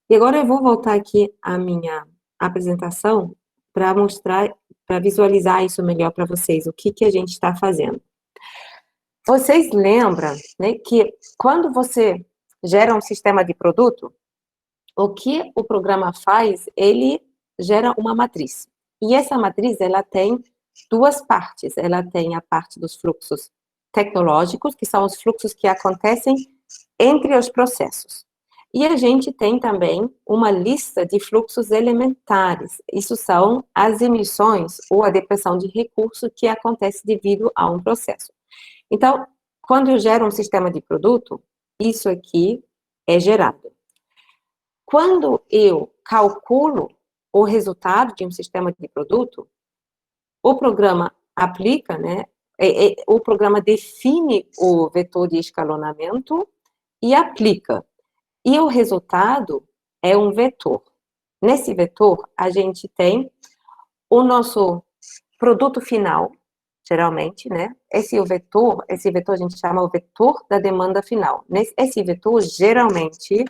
E agora eu vou voltar aqui à minha apresentação para mostrar, para visualizar isso melhor para vocês, o que a gente está fazendo. Vocês lembram, né, que quando você gera um sistema de produto, o que o programa faz, ele gera uma matriz. E essa matriz, ela tem duas partes. Ela tem a parte dos fluxos tecnológicos, que são os fluxos que acontecem entre os processos. E a gente tem também uma lista de fluxos elementares. Isso são as emissões ou a depressão de recurso que acontece devido a um processo. Então, quando eu gero um sistema de produto, isso aqui é gerado. Quando eu calculo o resultado de um sistema de produto, o programa aplica, né? O programa define o vetor de escalonamento e aplica. E o resultado é um vetor. Nesse vetor, a gente tem o nosso produto final, geralmente, né? Esse vetor a gente chama o vetor da demanda final. Esse vetor, geralmente,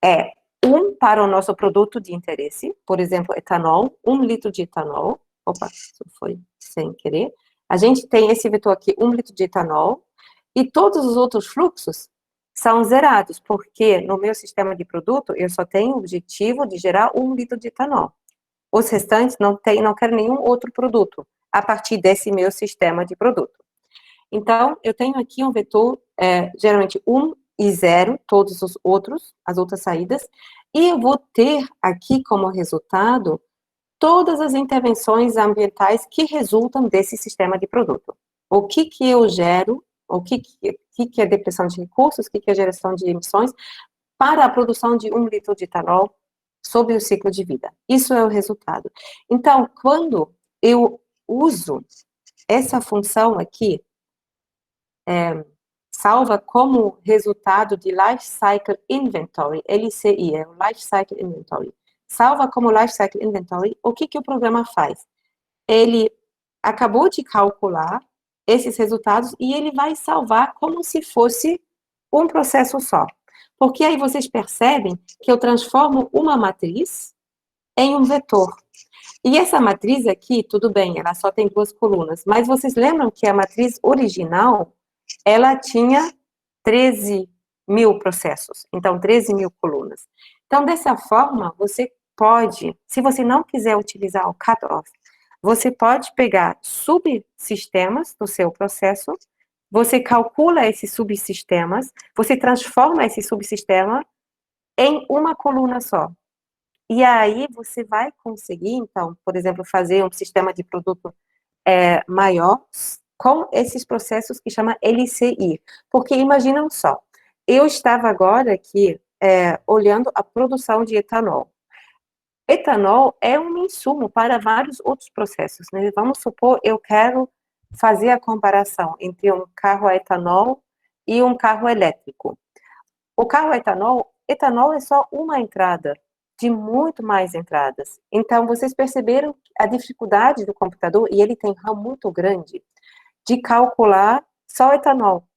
é para o nosso produto de interesse, por exemplo, etanol, 1 litro de etanol. Opa, isso foi sem querer. A gente tem esse vetor aqui, 1 litro de etanol, e todos os outros fluxos são zerados, porque no meu sistema de produto, eu só tenho o objetivo de gerar 1 litro de etanol. Os restantes não quero nenhum outro produto, a partir desse meu sistema de produto. Então, eu tenho aqui um vetor, geralmente 1 e 0, todos as outras saídas, e eu vou ter aqui como resultado todas as intervenções ambientais que resultam desse sistema de produto. O que eu gero, o que é depressão de recursos, o que é geração de emissões, para a produção de 1 litro de etanol sob o ciclo de vida. Isso é o resultado. Então, quando eu uso essa função aqui, salva como resultado de Life Cycle Inventory, LCI, é o Life Cycle Inventory. Salva como Life Cycle Inventory, o que o programa faz? Ele acabou de calcular esses resultados e ele vai salvar como se fosse um processo só. Porque aí vocês percebem que eu transformo uma matriz em um vetor. E essa matriz aqui, tudo bem, ela só tem 2 colunas, mas vocês lembram que a matriz original, ela tinha 13 mil processos, então 13 mil colunas. Então, dessa forma, você pode, se você não quiser utilizar o cutoff, você pode pegar subsistemas do seu processo, você calcula esses subsistemas, você transforma esse subsistema em uma coluna só. E aí você vai conseguir, então, por exemplo, fazer um sistema de produto maior com esses processos que chama LCI. Porque imaginam só, eu estava agora aqui olhando a produção de etanol. Etanol é um insumo para vários outros processos, né? Vamos supor, eu quero fazer a comparação entre um carro a etanol e um carro elétrico. O carro a etanol é só uma entrada de muito mais entradas. Então, vocês perceberam a dificuldade do computador, e ele tem RAM muito grande, de calcular só etanol.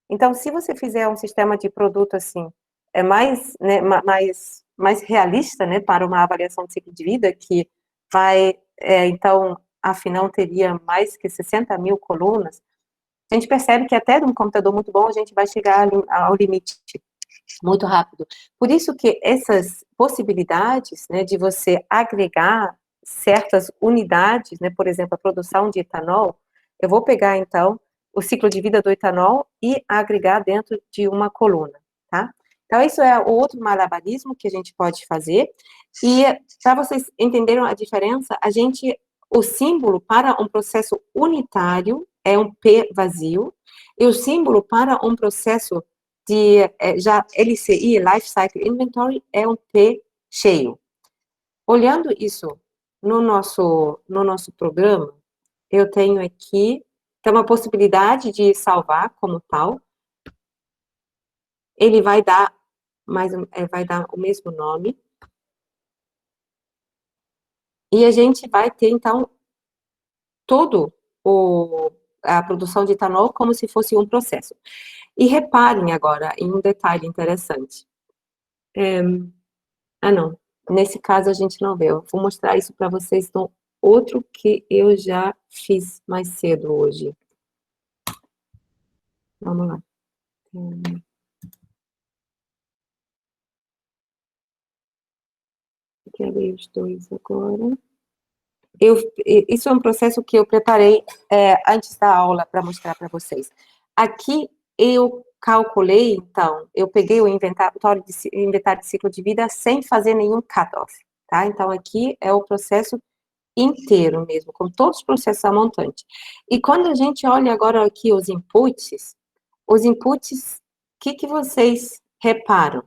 Então, se você fizer um sistema de produto assim, né, mais realista, né, para uma avaliação de ciclo de vida, que vai, então, afinal, teria mais que 60 mil colunas, a gente percebe que até num computador muito bom, a gente vai chegar ao limite muito rápido. Por isso que essas possibilidades, né, de você agregar certas unidades, né, por exemplo, a produção de etanol, eu vou pegar, então, o ciclo de vida do etanol e agregar dentro de uma coluna, tá? Então, isso é o outro malabarismo que a gente pode fazer. E, para vocês entenderem a diferença, o símbolo para um processo unitário é um P vazio, e o símbolo para um processo já LCI, Life Cycle Inventory, é um P cheio. Olhando isso no nosso programa, eu tenho aqui, tem uma possibilidade de salvar como tal. Ele vai dar o mesmo nome. E a gente vai ter, então, a produção de etanol como se fosse um processo. E reparem agora em um detalhe interessante. Não. Nesse caso, a gente não vê. Eu vou mostrar isso para vocês no outro que eu já fiz mais cedo hoje. Vamos lá. Quero ver os dois agora. Isso é um processo que eu preparei antes da aula para mostrar para vocês. Aqui eu calculei, então, eu peguei o inventário de ciclo de vida sem fazer nenhum cut-off, tá? Então, aqui é o processo inteiro mesmo, com todos os processos a montante. E quando a gente olha agora aqui os inputs, o que vocês reparam?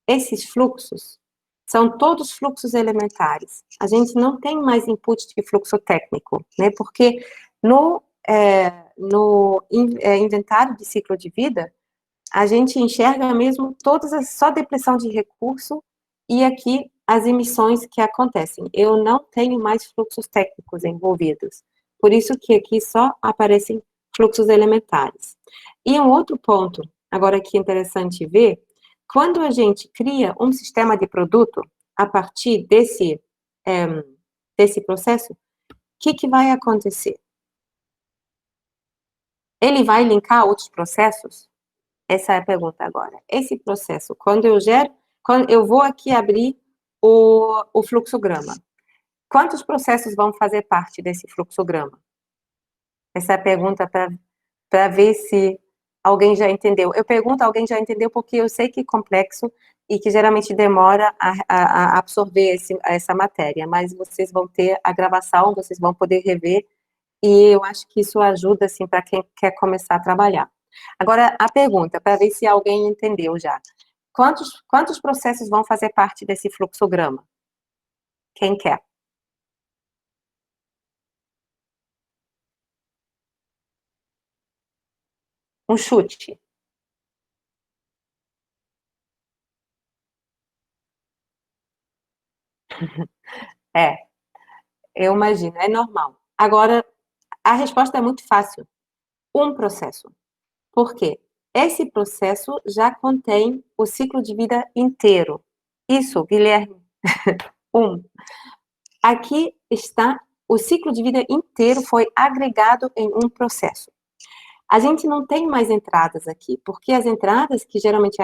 Esses fluxos são todos fluxos elementares. A gente não tem mais input de fluxo técnico, né? Porque no inventário de ciclo de vida, a gente enxerga mesmo só depressão de recurso e aqui as emissões que acontecem. Eu não tenho mais fluxos técnicos envolvidos. Por isso que aqui só aparecem fluxos elementares. E um outro ponto, agora que é interessante ver, quando a gente cria um sistema de produto a partir desse processo, o que vai acontecer? Ele vai linkar outros processos? Essa é a pergunta agora. Esse processo, quando eu vou aqui abrir o fluxograma, quantos processos vão fazer parte desse fluxograma? Essa é a pergunta para ver se alguém já entendeu. Eu pergunto, alguém já entendeu, porque eu sei que é complexo e que geralmente demora a absorver essa matéria, mas vocês vão ter a gravação, vocês vão poder rever, e eu acho que isso ajuda, assim, para quem quer começar a trabalhar. Agora, a pergunta, para ver se alguém entendeu já. Quantos processos vão fazer parte desse fluxograma? Quem quer? Um chute. Eu imagino, é normal. Agora, a resposta é muito fácil. Um processo. Por quê? Esse processo já contém o ciclo de vida inteiro. Isso, Guilherme. Aqui está, o ciclo de vida inteiro foi agregado em um processo. A gente não tem mais entradas aqui, porque as entradas que geralmente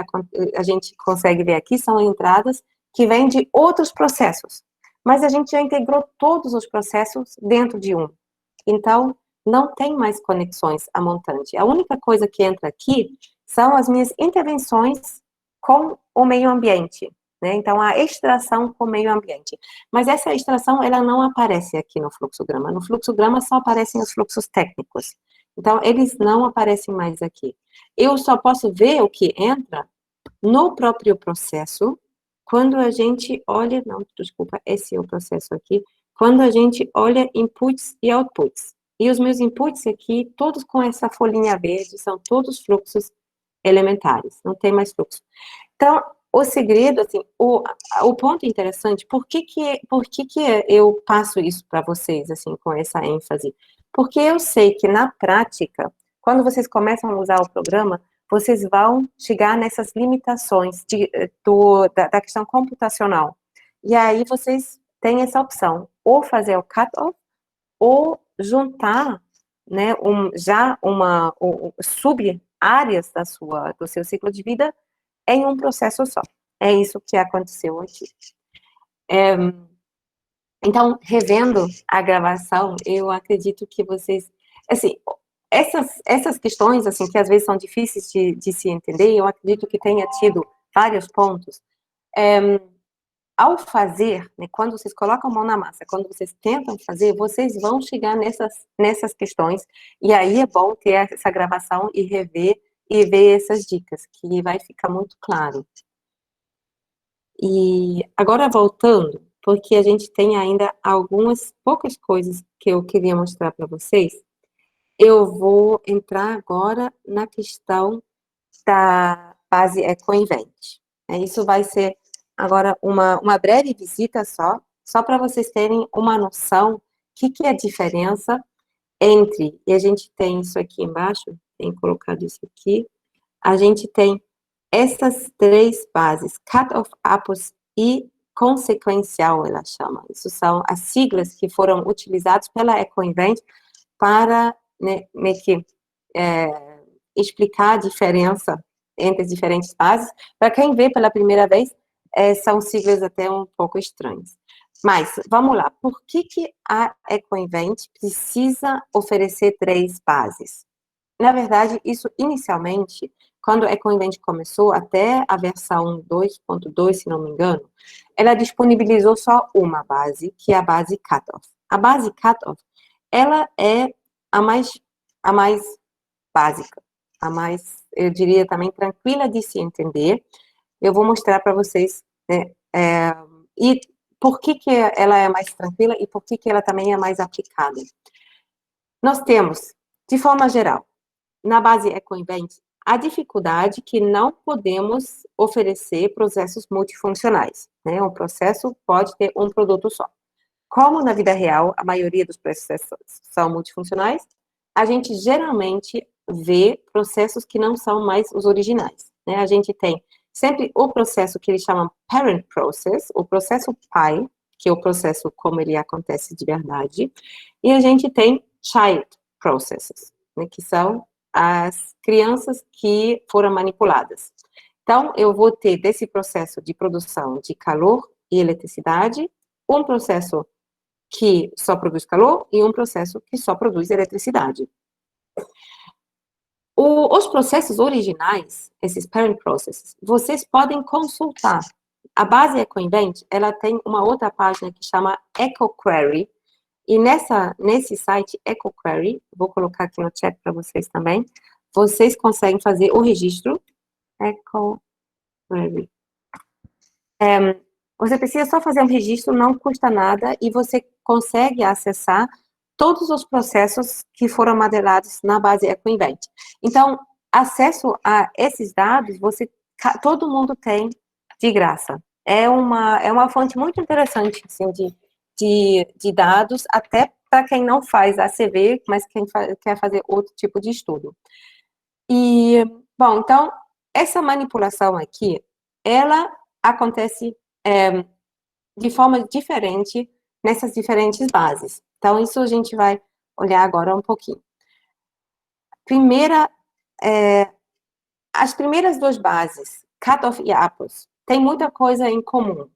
a gente consegue ver aqui são entradas que vêm de outros processos. Mas a gente já integrou todos os processos dentro de um. Então, não tem mais conexões a montante. A única coisa que entra aqui são as minhas intervenções com o meio ambiente, né? Então, a extração com o meio ambiente. Mas essa extração, ela não aparece aqui no fluxograma. No fluxograma só aparecem os fluxos técnicos. Então, eles não aparecem mais aqui. Eu só posso ver o que entra no próprio processo quando a gente olha... Não, desculpa, esse é o processo aqui. Quando a gente olha inputs e outputs. E os meus inputs aqui, todos com essa folhinha verde, são todos fluxos elementares. Não tem mais fluxo. Então, o segredo, assim, o ponto interessante, por que eu passo isso para vocês, assim, com essa ênfase? Porque eu sei que, na prática, quando vocês começam a usar o programa, vocês vão chegar nessas limitações da questão computacional. E aí, vocês têm essa opção, ou fazer o cut-off, ou juntar, né, sub-áreas do seu ciclo de vida em um processo só. É isso que aconteceu aqui. Então, revendo a gravação, eu acredito que vocês, assim, essas questões, assim, que às vezes são difíceis de se entender, eu acredito que tenha tido vários pontos. Ao fazer, né, quando vocês colocam a mão na massa, quando vocês tentam fazer, vocês vão chegar nessas questões, e aí é bom ter essa gravação e rever e ver essas dicas, que vai ficar muito claro. E agora voltando, porque a gente tem ainda algumas poucas coisas que eu queria mostrar para vocês, eu vou entrar agora na questão da base EcoInvent. Isso vai ser agora uma breve visita só para vocês terem uma noção que é a diferença entre, e a gente tem isso aqui embaixo, tem colocado isso aqui, a gente tem essas três bases, cut-off, apos e consequencial, ela chama. Isso são as siglas que foram utilizadas pela EcoInvent para, né, meio que explicar a diferença entre as diferentes bases. Para quem vê pela primeira vez, são siglas até um pouco estranhas. Mas, vamos lá, por que a EcoInvent precisa oferecer três bases? Na verdade, isso inicialmente, quando a EcoInvent começou, até a versão 2.2, se não me engano, ela disponibilizou só uma base, que é a base Cutoff. A base Cutoff, ela é a mais básica, a mais, eu diria também, tranquila de se entender. Eu vou mostrar para vocês, né, e por que ela é mais tranquila e por que ela também é mais aplicada. Nós temos, de forma geral, na base EcoInvent, a dificuldade que não podemos oferecer processos multifuncionais, né? Um processo pode ter um produto só. Como na vida real, a maioria dos processos são multifuncionais, a gente geralmente vê processos que não são mais os originais, né? A gente tem sempre o processo que eles chamam parent process, o processo pai, que é o processo como ele acontece de verdade, e a gente tem child processes, né, que são as crianças que foram manipuladas. Então, eu vou ter desse processo de produção de calor e eletricidade, um processo que só produz calor e um processo que só produz eletricidade. Os processos originais, esses parent processes, vocês podem consultar. A base EcoInvent, ela tem uma outra página que chama EcoQuery, e nesse site EcoQuery, vou colocar aqui no chat para vocês também, vocês conseguem fazer o registro, EcoQuery. Você precisa só fazer um registro, não custa nada, e você consegue acessar todos os processos que foram modelados na base EcoInvent. Então, acesso a esses dados, todo mundo tem de graça. É uma fonte muito interessante, assim, de dados, até para quem não faz ACV, mas quem quer fazer outro tipo de estudo. E, bom, então, essa manipulação aqui, ela acontece de forma diferente nessas diferentes bases. Então, isso a gente vai olhar agora um pouquinho. As primeiras duas bases, cutoff e apos, têm muita coisa em comum.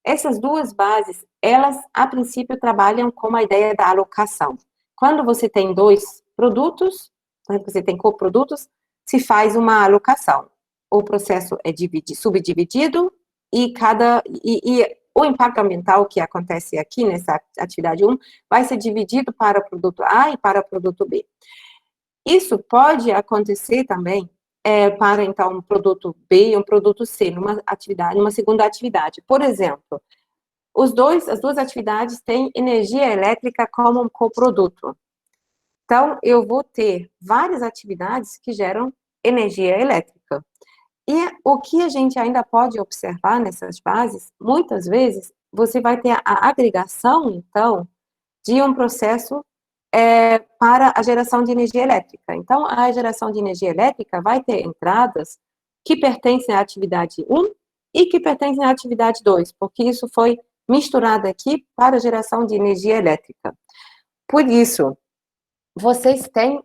Essas duas bases, elas, a princípio, trabalham com a ideia da alocação. Quando você tem dois produtos, quando você tem coprodutos, se faz uma alocação. O processo é subdividido e o impacto ambiental que acontece aqui nessa atividade 1 vai ser dividido para o produto A e para o produto B. Isso pode acontecer também para, então, um produto B e um produto C, numa segunda atividade. Por exemplo, as duas atividades têm energia elétrica como um coproduto. Então, eu vou ter várias atividades que geram energia elétrica. E o que a gente ainda pode observar nessas bases, muitas vezes, você vai ter a agregação, então, de um processo para a geração de energia elétrica. Então, a geração de energia elétrica vai ter entradas que pertencem à atividade 1 e que pertencem à atividade 2, porque isso foi misturado aqui para a geração de energia elétrica. Por isso, vocês têm,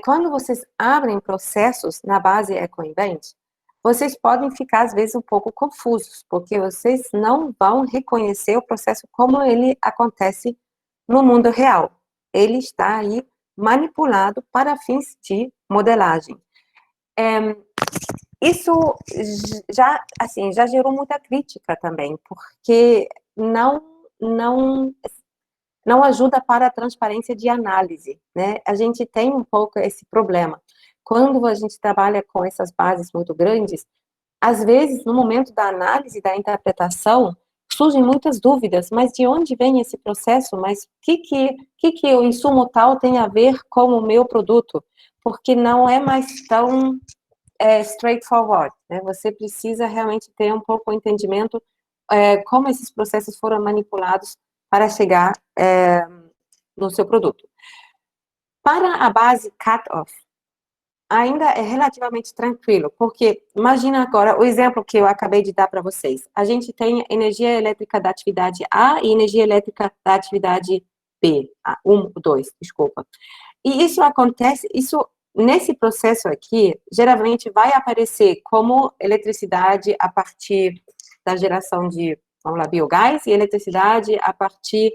quando vocês abrem processos na base EcoInvent, vocês podem ficar, às vezes, um pouco confusos, porque vocês não vão reconhecer o processo como ele acontece no mundo real. Ele está aí manipulado para fins de modelagem. Isso já gerou muita crítica também, porque não ajuda para a transparência de análise, né? A gente tem um pouco esse problema. Quando a gente trabalha com essas bases muito grandes, às vezes, no momento da análise, da interpretação, surgem muitas dúvidas, mas de onde vem esse processo? Mas o que o insumo tal tem a ver com o meu produto? Porque não é mais tão straightforward, né? Você precisa realmente ter um pouco o entendimento como esses processos foram manipulados para chegar no seu produto. Para a base cut-off, ainda é relativamente tranquilo, porque imagina agora o exemplo que eu acabei de dar para vocês. A gente tem energia elétrica da atividade A e energia elétrica da atividade B, 2, desculpa. E isso acontece, nesse processo aqui, geralmente vai aparecer como eletricidade a partir da geração de, vamos lá, biogás e eletricidade a partir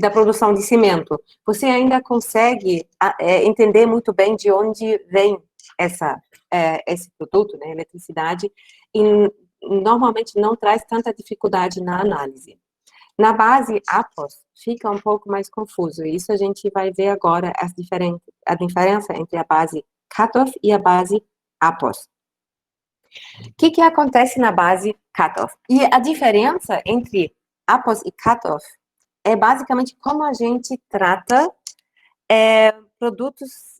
da produção de cimento. Você ainda consegue entender muito bem de onde vem esse produto, né, eletricidade, e normalmente não traz tanta dificuldade na análise. Na base APOS, fica um pouco mais confuso, e isso a gente vai ver agora a diferença entre a base cutoff e a base APOS. O que acontece na base cutoff? E a diferença entre APOS e cutoff é basicamente como a gente trata produtos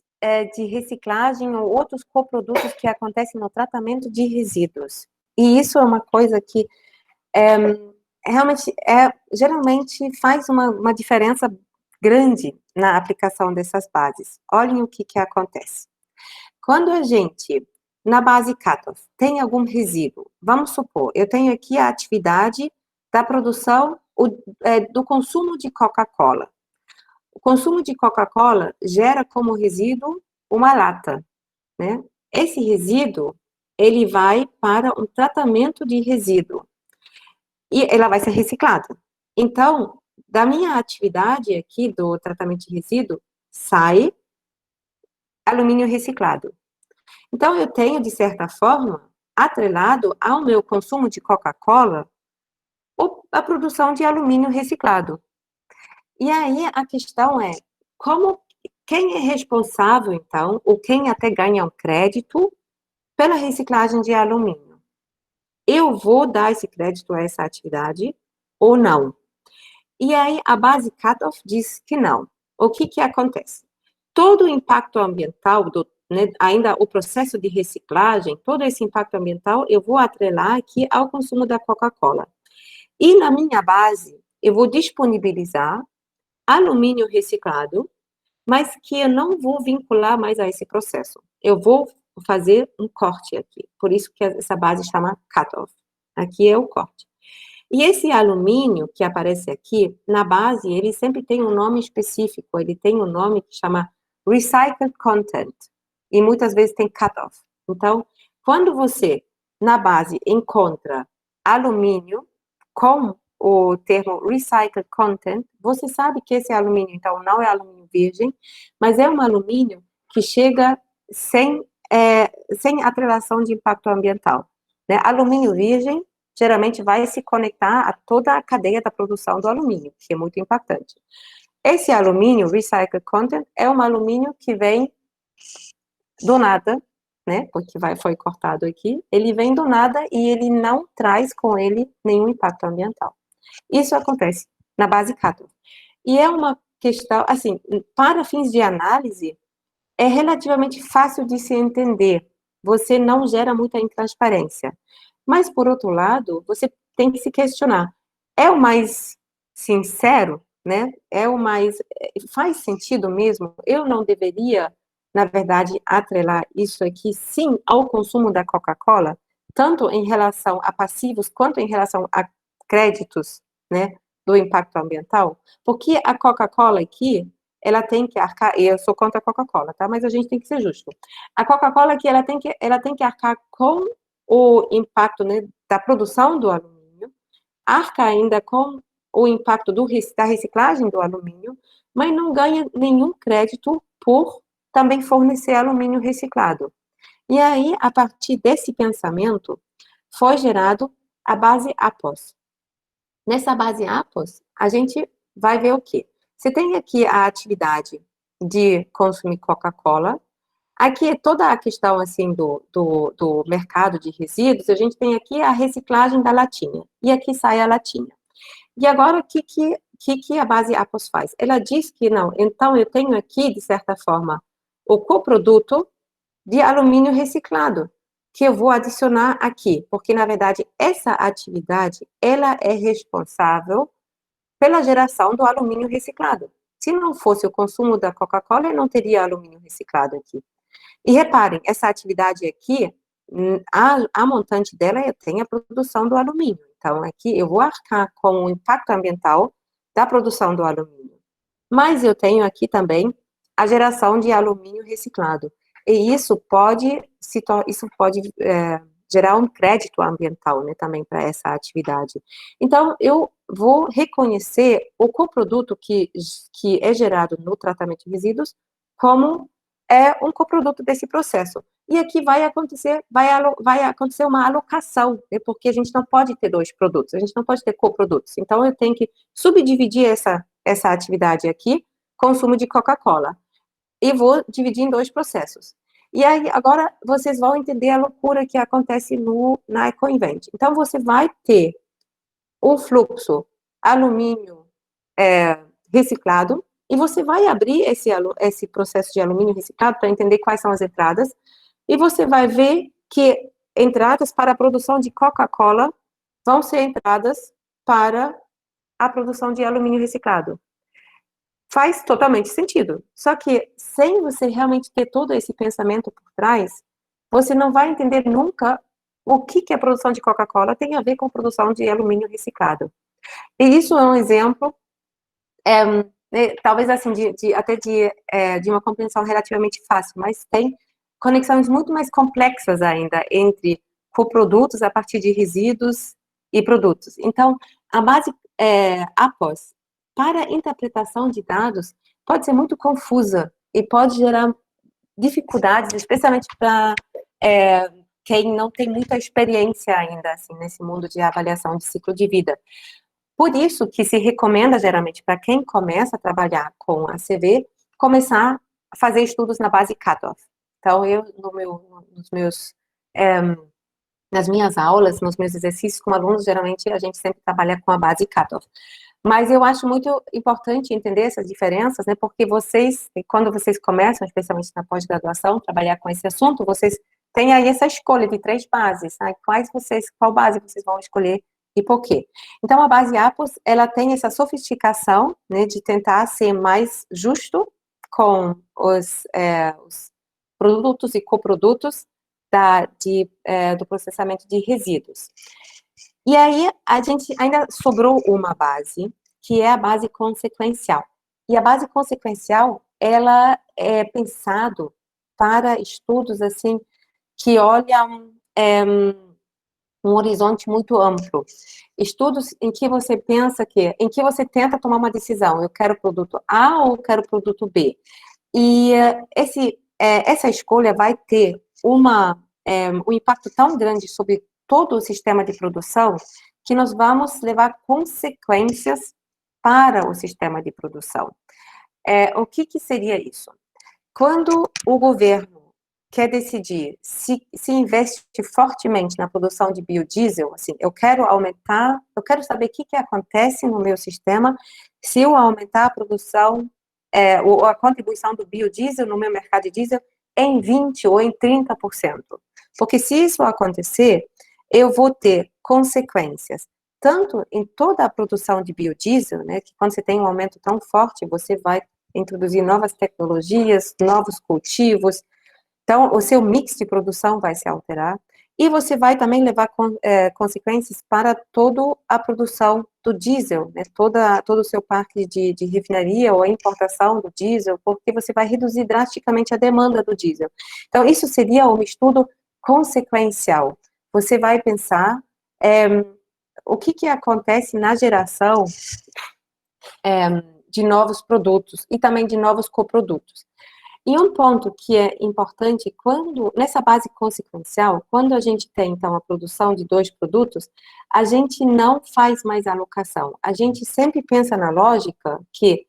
de reciclagem ou outros coprodutos que acontecem no tratamento de resíduos. E isso é uma coisa que realmente geralmente faz uma diferença grande na aplicação dessas bases. Olhem o que acontece. Quando a gente, na base cutoff, tem algum resíduo, vamos supor, eu tenho aqui a atividade da produção do consumo de Coca-Cola. O consumo de Coca-Cola gera como resíduo uma lata, né? Esse resíduo, ele vai para um tratamento de resíduo. E ela vai ser reciclada. Então, da minha atividade aqui do tratamento de resíduo, sai alumínio reciclado. Então, eu tenho, de certa forma, atrelado ao meu consumo de Coca-Cola, a produção de alumínio reciclado. E aí, a questão é, quem é responsável, então, ou quem até ganha um crédito pela reciclagem de alumínio? Eu vou dar esse crédito a essa atividade ou não? E aí, a base cutoff diz que não. O que acontece? Todo o impacto ambiental, ainda o processo de reciclagem, todo esse impacto ambiental, eu vou atrelar aqui ao consumo da Coca-Cola. E na minha base, eu vou disponibilizar alumínio reciclado, mas que eu não vou vincular mais a esse processo. Eu vou fazer um corte aqui. Por isso que essa base chama cutoff. Aqui é o corte. E esse alumínio que aparece aqui, na base, ele sempre tem um nome específico. Ele tem um nome que chama recycled content. e muitas vezes tem cut-off. Então, quando você, na base, encontra alumínio com o termo recycled content, você sabe que esse alumínio, então, não é alumínio virgem, mas é um alumínio que chega sem atrelação de impacto ambiental, né? Alumínio virgem geralmente vai se conectar a toda a cadeia da produção do alumínio, que é muito impactante. Esse alumínio, recycled content, é um alumínio que vem do nada, né, porque foi cortado aqui, ele vem do nada e ele não traz com ele nenhum impacto ambiental. Isso acontece na base cut-off. E é uma questão, assim, para fins de análise, é relativamente fácil de se entender. Você não gera muita intransparência. Mas, por outro lado, você tem que se questionar. É o mais sincero, né? É o mais... Faz sentido mesmo? Eu não deveria, na verdade, atrelar isso aqui, sim, ao consumo da Coca-Cola, tanto em relação a passivos, quanto em relação a créditos, né, do impacto ambiental? Porque a Coca-Cola aqui, ela tem que arcar, e eu sou contra a Coca-Cola, tá? Mas a gente tem que ser justo. A Coca-Cola aqui, ela tem que arcar com o impacto, né, da produção do alumínio, arca ainda com o impacto da reciclagem do alumínio, mas não ganha nenhum crédito por também fornecer alumínio reciclado. E aí, a partir desse pensamento, foi gerado a base APOS. Nessa base APOS, a gente vai ver o quê? Você tem aqui a atividade de consumir Coca-Cola. Aqui é toda a questão, assim, do mercado de resíduos. A gente tem aqui a reciclagem da latinha. E aqui sai a latinha. E agora, o que a base APOS faz? Ela diz que, não, então eu tenho aqui, de certa forma, o coproduto de alumínio reciclado, que eu vou adicionar aqui, porque, na verdade, essa atividade, ela é responsável pela geração do alumínio reciclado. Se não fosse o consumo da Coca-Cola, eu não teria alumínio reciclado aqui. E reparem, essa atividade aqui, a montante dela tem a produção do alumínio. Então, aqui eu vou arcar com o impacto ambiental da produção do alumínio. Mas eu tenho aqui também a geração de alumínio reciclado. E isso pode gerar um crédito ambiental, né, também para essa atividade. Então, eu vou reconhecer o coproduto que é gerado no tratamento de resíduos como um coproduto desse processo. E aqui vai acontecer uma alocação, né, porque a gente não pode ter dois produtos, a gente não pode ter coprodutos. Então, eu tenho que subdividir essa atividade aqui, consumo de Coca-Cola, e vou dividir em dois processos. E aí, agora, vocês vão entender a loucura que acontece na EcoInvent. Então, você vai ter o fluxo alumínio reciclado, e você vai abrir esse processo de alumínio reciclado para entender quais são as entradas, e você vai ver que entradas para a produção de Coca-Cola vão ser entradas para a produção de alumínio reciclado. Faz totalmente sentido. Só que, sem você realmente ter todo esse pensamento por trás, você não vai entender nunca o que a produção de Coca-Cola tem a ver com a produção de alumínio reciclado. E isso é um exemplo, talvez assim, de uma compreensão relativamente fácil, mas tem conexões muito mais complexas ainda entre coprodutos a partir de resíduos e produtos. Então, a base APOS, para interpretação de dados, pode ser muito confusa e pode gerar dificuldades, especialmente para quem não tem muita experiência ainda, assim, nesse mundo de avaliação de ciclo de vida. Por isso que se recomenda, geralmente, para quem começa a trabalhar com a CV, começar a fazer estudos na base cut-off. Então, eu, nas minhas aulas, nos meus exercícios com alunos, geralmente a gente sempre trabalha com a base cut-off. Mas eu acho muito importante entender essas diferenças, né, porque quando vocês começam, especialmente na pós-graduação, trabalhar com esse assunto, vocês têm aí essa escolha de 3 bases, né, qual base vocês vão escolher e por quê. Então, a base APOS, ela tem essa sofisticação, né, de tentar ser mais justo com os produtos e coprodutos do processamento de resíduos. E aí, a gente ainda sobrou uma base, que é a base consequencial. E a base consequencial, ela é pensado para estudos, assim, que olham um horizonte muito amplo. Estudos em que você pensa em que você tenta tomar uma decisão, eu quero produto A ou eu quero produto B. E essa escolha vai ter um impacto tão grande sobre todo o sistema de produção que nós vamos levar consequências para o sistema de produção. O que seria isso? Quando o governo quer decidir se investe fortemente na produção de biodiesel, assim, eu quero saber o que acontece no meu sistema se eu aumentar a produção, a contribuição do biodiesel no meu mercado de diesel em 20% ou em 30%. Porque se isso acontecer, eu vou ter consequências, tanto em toda a produção de biodiesel, né, que quando você tem um aumento tão forte, você vai introduzir novas tecnologias, novos cultivos, então o seu mix de produção vai se alterar, e você vai também levar consequências para toda a produção do diesel, né, todo o seu parque de refinaria ou a importação do diesel, porque você vai reduzir drasticamente a demanda do diesel. Então, isso seria um estudo consequencial. Você vai pensar o que acontece na geração de novos produtos e também de novos coprodutos. E um ponto que é importante, nessa base consequencial, quando a gente tem, então, a produção de 2 produtos, a gente não faz mais alocação. A gente sempre pensa na lógica que,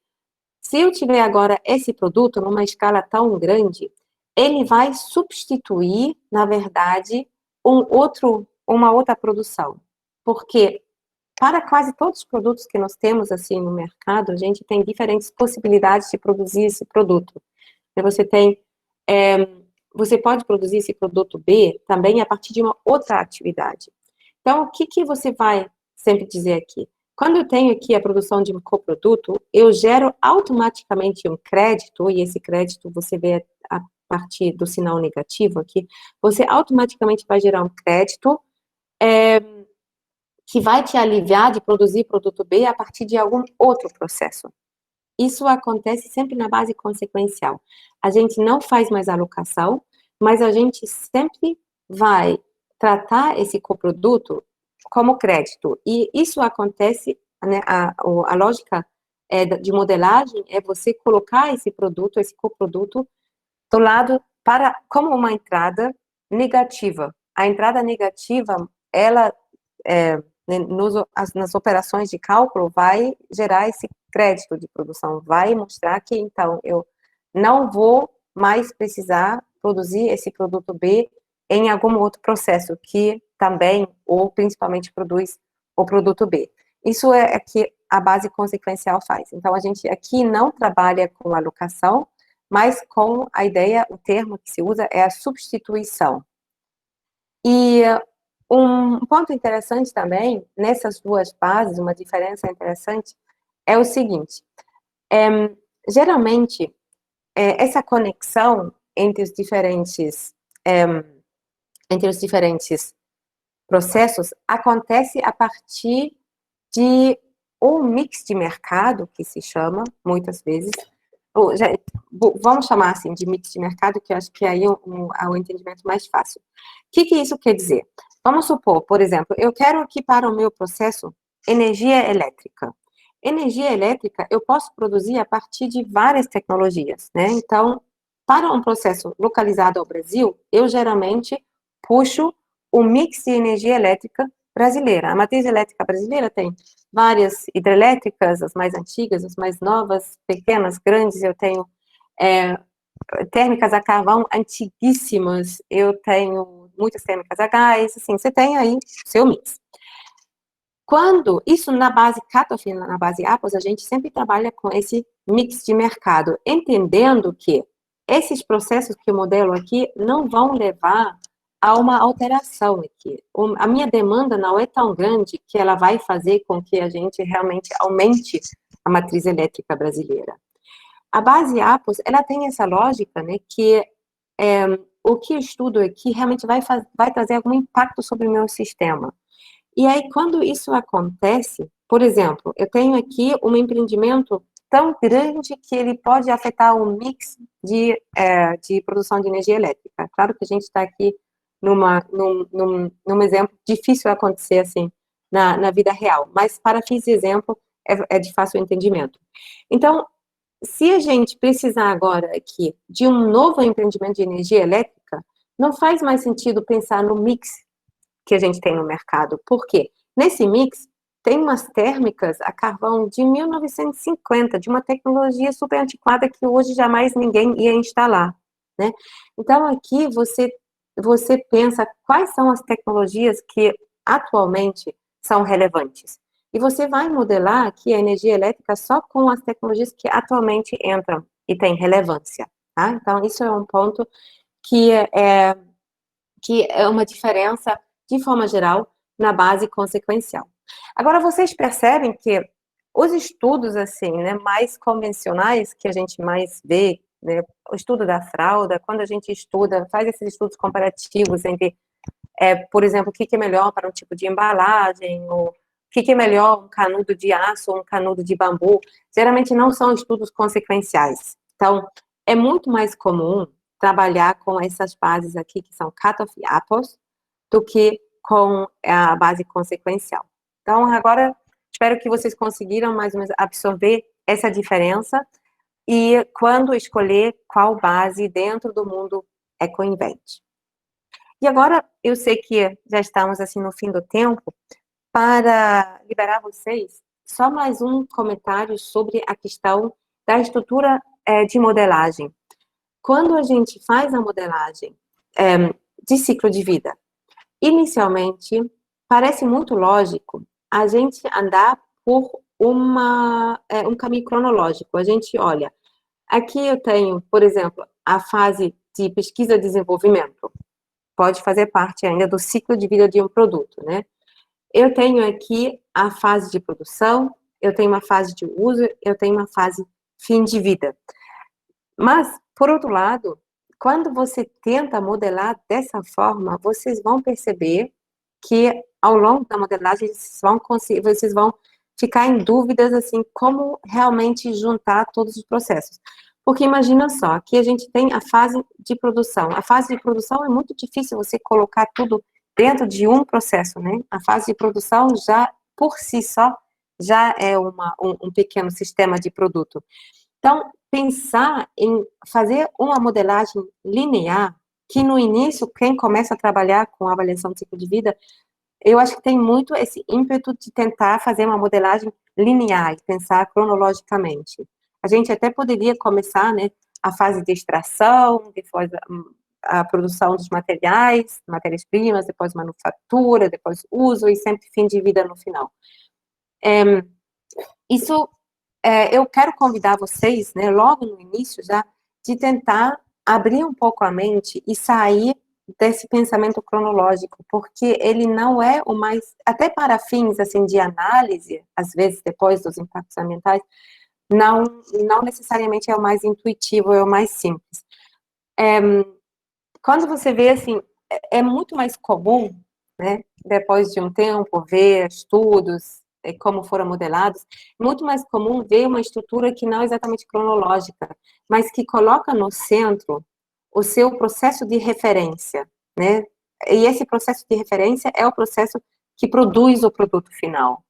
se eu tiver agora esse produto numa escala tão grande, ele vai substituir, na verdade, uma outra produção. Porque, para quase todos os produtos que nós temos, assim, no mercado, a gente tem diferentes possibilidades de produzir esse produto. Você pode produzir esse produto B também a partir de uma outra atividade. Então, o que você vai sempre dizer aqui? Quando eu tenho aqui a produção de um coproduto, eu gero automaticamente um crédito, e esse crédito você vê a partir do sinal negativo aqui, você automaticamente vai gerar um crédito que vai te aliviar de produzir produto B a partir de algum outro processo. Isso acontece sempre na base consequencial. A gente não faz mais alocação, mas a gente sempre vai tratar esse coproduto como crédito. E isso acontece, né, a lógica de modelagem é você colocar esse coproduto, do lado como uma entrada negativa. A entrada negativa, ela, nas operações de cálculo, vai gerar esse crédito de produção, vai mostrar que, então, eu não vou mais precisar produzir esse produto B em algum outro processo que também, ou principalmente, produz o produto B. Isso é que a base consequencial faz. Então, a gente aqui não trabalha com alocação, mas com a ideia, o termo que se usa é a substituição. E um ponto interessante também, nessas duas bases, uma diferença interessante, é o seguinte, geralmente, essa conexão entre os diferentes processos acontece a partir de um mix de mercado, que se chama, muitas vezes, vamos chamar assim de mix de mercado, que eu acho que aí é o entendimento mais fácil. O que isso quer dizer? Vamos supor, por exemplo, eu quero aqui para o meu processo energia elétrica. Energia elétrica eu posso produzir a partir de várias tecnologias, né? Então, para um processo localizado ao Brasil, eu geralmente puxo o mix de energia elétrica brasileira. A matriz elétrica brasileira tem várias hidrelétricas, as mais antigas, as mais novas, pequenas, grandes. Eu tenho térmicas a carvão antiguíssimas, eu tenho muitas térmicas a gás, assim, você tem aí seu mix. Quando isso na base cutoff, na base apples, a gente sempre trabalha com esse mix de mercado, entendendo que esses processos que eu modelo aqui não vão levar a uma alteração aqui. A minha demanda não é tão grande que ela vai fazer com que a gente realmente aumente a matriz elétrica brasileira. A base apples, ela tem essa lógica, né, que o que eu estudo aqui realmente vai trazer algum impacto sobre o meu sistema. E aí, quando isso acontece, por exemplo, eu tenho aqui um empreendimento tão grande que ele pode afetar o mix de produção de energia elétrica. Claro que a gente está aqui num exemplo difícil de acontecer assim na vida real, mas para fins de exemplo é de fácil entendimento. Então, se a gente precisar agora aqui de um novo empreendimento de energia elétrica, não faz mais sentido pensar no mix que a gente tem no mercado. Por quê? Nesse mix, tem umas térmicas a carvão de 1950, de uma tecnologia super antiquada que hoje jamais ninguém ia instalar, né? Então, aqui você pensa quais são as tecnologias que atualmente são relevantes. E você vai modelar aqui a energia elétrica só com as tecnologias que atualmente entram e têm relevância, tá? Então, isso é um ponto que é uma diferença, de forma geral, na base consequencial. Agora, vocês percebem que os estudos, assim, né, mais convencionais, que a gente mais vê, né, o estudo da fralda, quando a gente estuda, faz esses estudos comparativos entre, por exemplo, o que é melhor para um tipo de embalagem, ou o que é melhor, um canudo de aço ou um canudo de bambu, geralmente não são estudos consequenciais. Então, é muito mais comum trabalhar com essas bases aqui, que são cutoff apples, do que com a base consequencial. Então, agora, espero que vocês conseguiram mais ou menos absorver essa diferença e quando escolher qual base dentro do mundo EcoInvent. E agora, eu sei que já estamos assim no fim do tempo, para liberar vocês, só mais um comentário sobre a questão da estrutura de modelagem. Quando a gente faz a modelagem de ciclo de vida, inicialmente, parece muito lógico a gente andar por um caminho cronológico. A gente olha, aqui eu tenho, por exemplo, a fase de pesquisa e desenvolvimento. Pode fazer parte ainda do ciclo de vida de um produto, né? Eu tenho aqui a fase de produção, eu tenho uma fase de uso, eu tenho uma fase fim de vida. Mas, por outro lado, quando você tenta modelar dessa forma, vocês vão perceber que, ao longo da modelagem, vocês vão ficar em dúvidas, assim, como realmente juntar todos os processos. Porque imagina só, aqui a gente tem a fase de produção. A fase de produção é muito difícil você colocar tudo dentro de um processo, né? A fase de produção já, por si só, já é um pequeno sistema de produto. Então, pensar em fazer uma modelagem linear, que no início, quem começa a trabalhar com avaliação de ciclo de vida, eu acho que tem muito esse ímpeto de tentar fazer uma modelagem linear e pensar cronologicamente. A gente até poderia começar, né, a fase de extração, depois a produção dos materiais, matérias-primas, depois manufatura, depois uso e sempre fim de vida no final. Eu quero convidar vocês, né, logo no início já, de tentar abrir um pouco a mente e sair desse pensamento cronológico, porque ele não é o mais, até para fins, assim, de análise, às vezes depois dos impactos ambientais, não necessariamente é o mais intuitivo, é o mais simples. Quando você vê, assim, é muito mais comum, né, depois de um tempo, ver estudos, como foram modelados, muito mais comum ver uma estrutura que não é exatamente cronológica, mas que coloca no centro o seu processo de referência, né? E esse processo de referência é o processo que produz o produto final.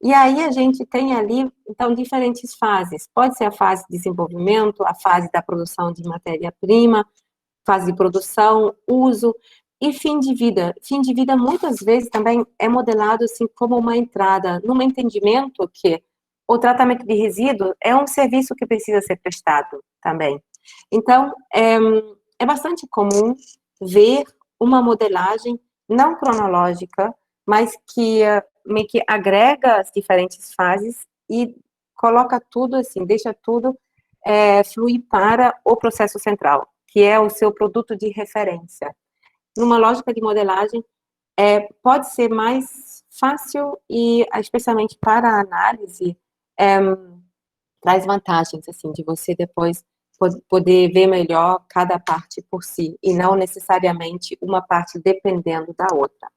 E aí a gente tem ali, então, diferentes fases. Pode ser a fase de desenvolvimento, a fase da produção de matéria-prima, fase de produção, uso e fim de vida. Fim de vida, muitas vezes, também é modelado assim como uma entrada, num entendimento que o tratamento de resíduo é um serviço que precisa ser prestado também. Então, é bastante comum ver uma modelagem não cronológica, mas que meio que agrega as diferentes fases e coloca tudo assim, deixa tudo fluir para o processo central, que é o seu produto de referência. Numa lógica de modelagem, pode ser mais fácil e, especialmente para a análise, traz vantagens, assim, de você depois poder ver melhor cada parte por si, e não necessariamente uma parte dependendo da outra.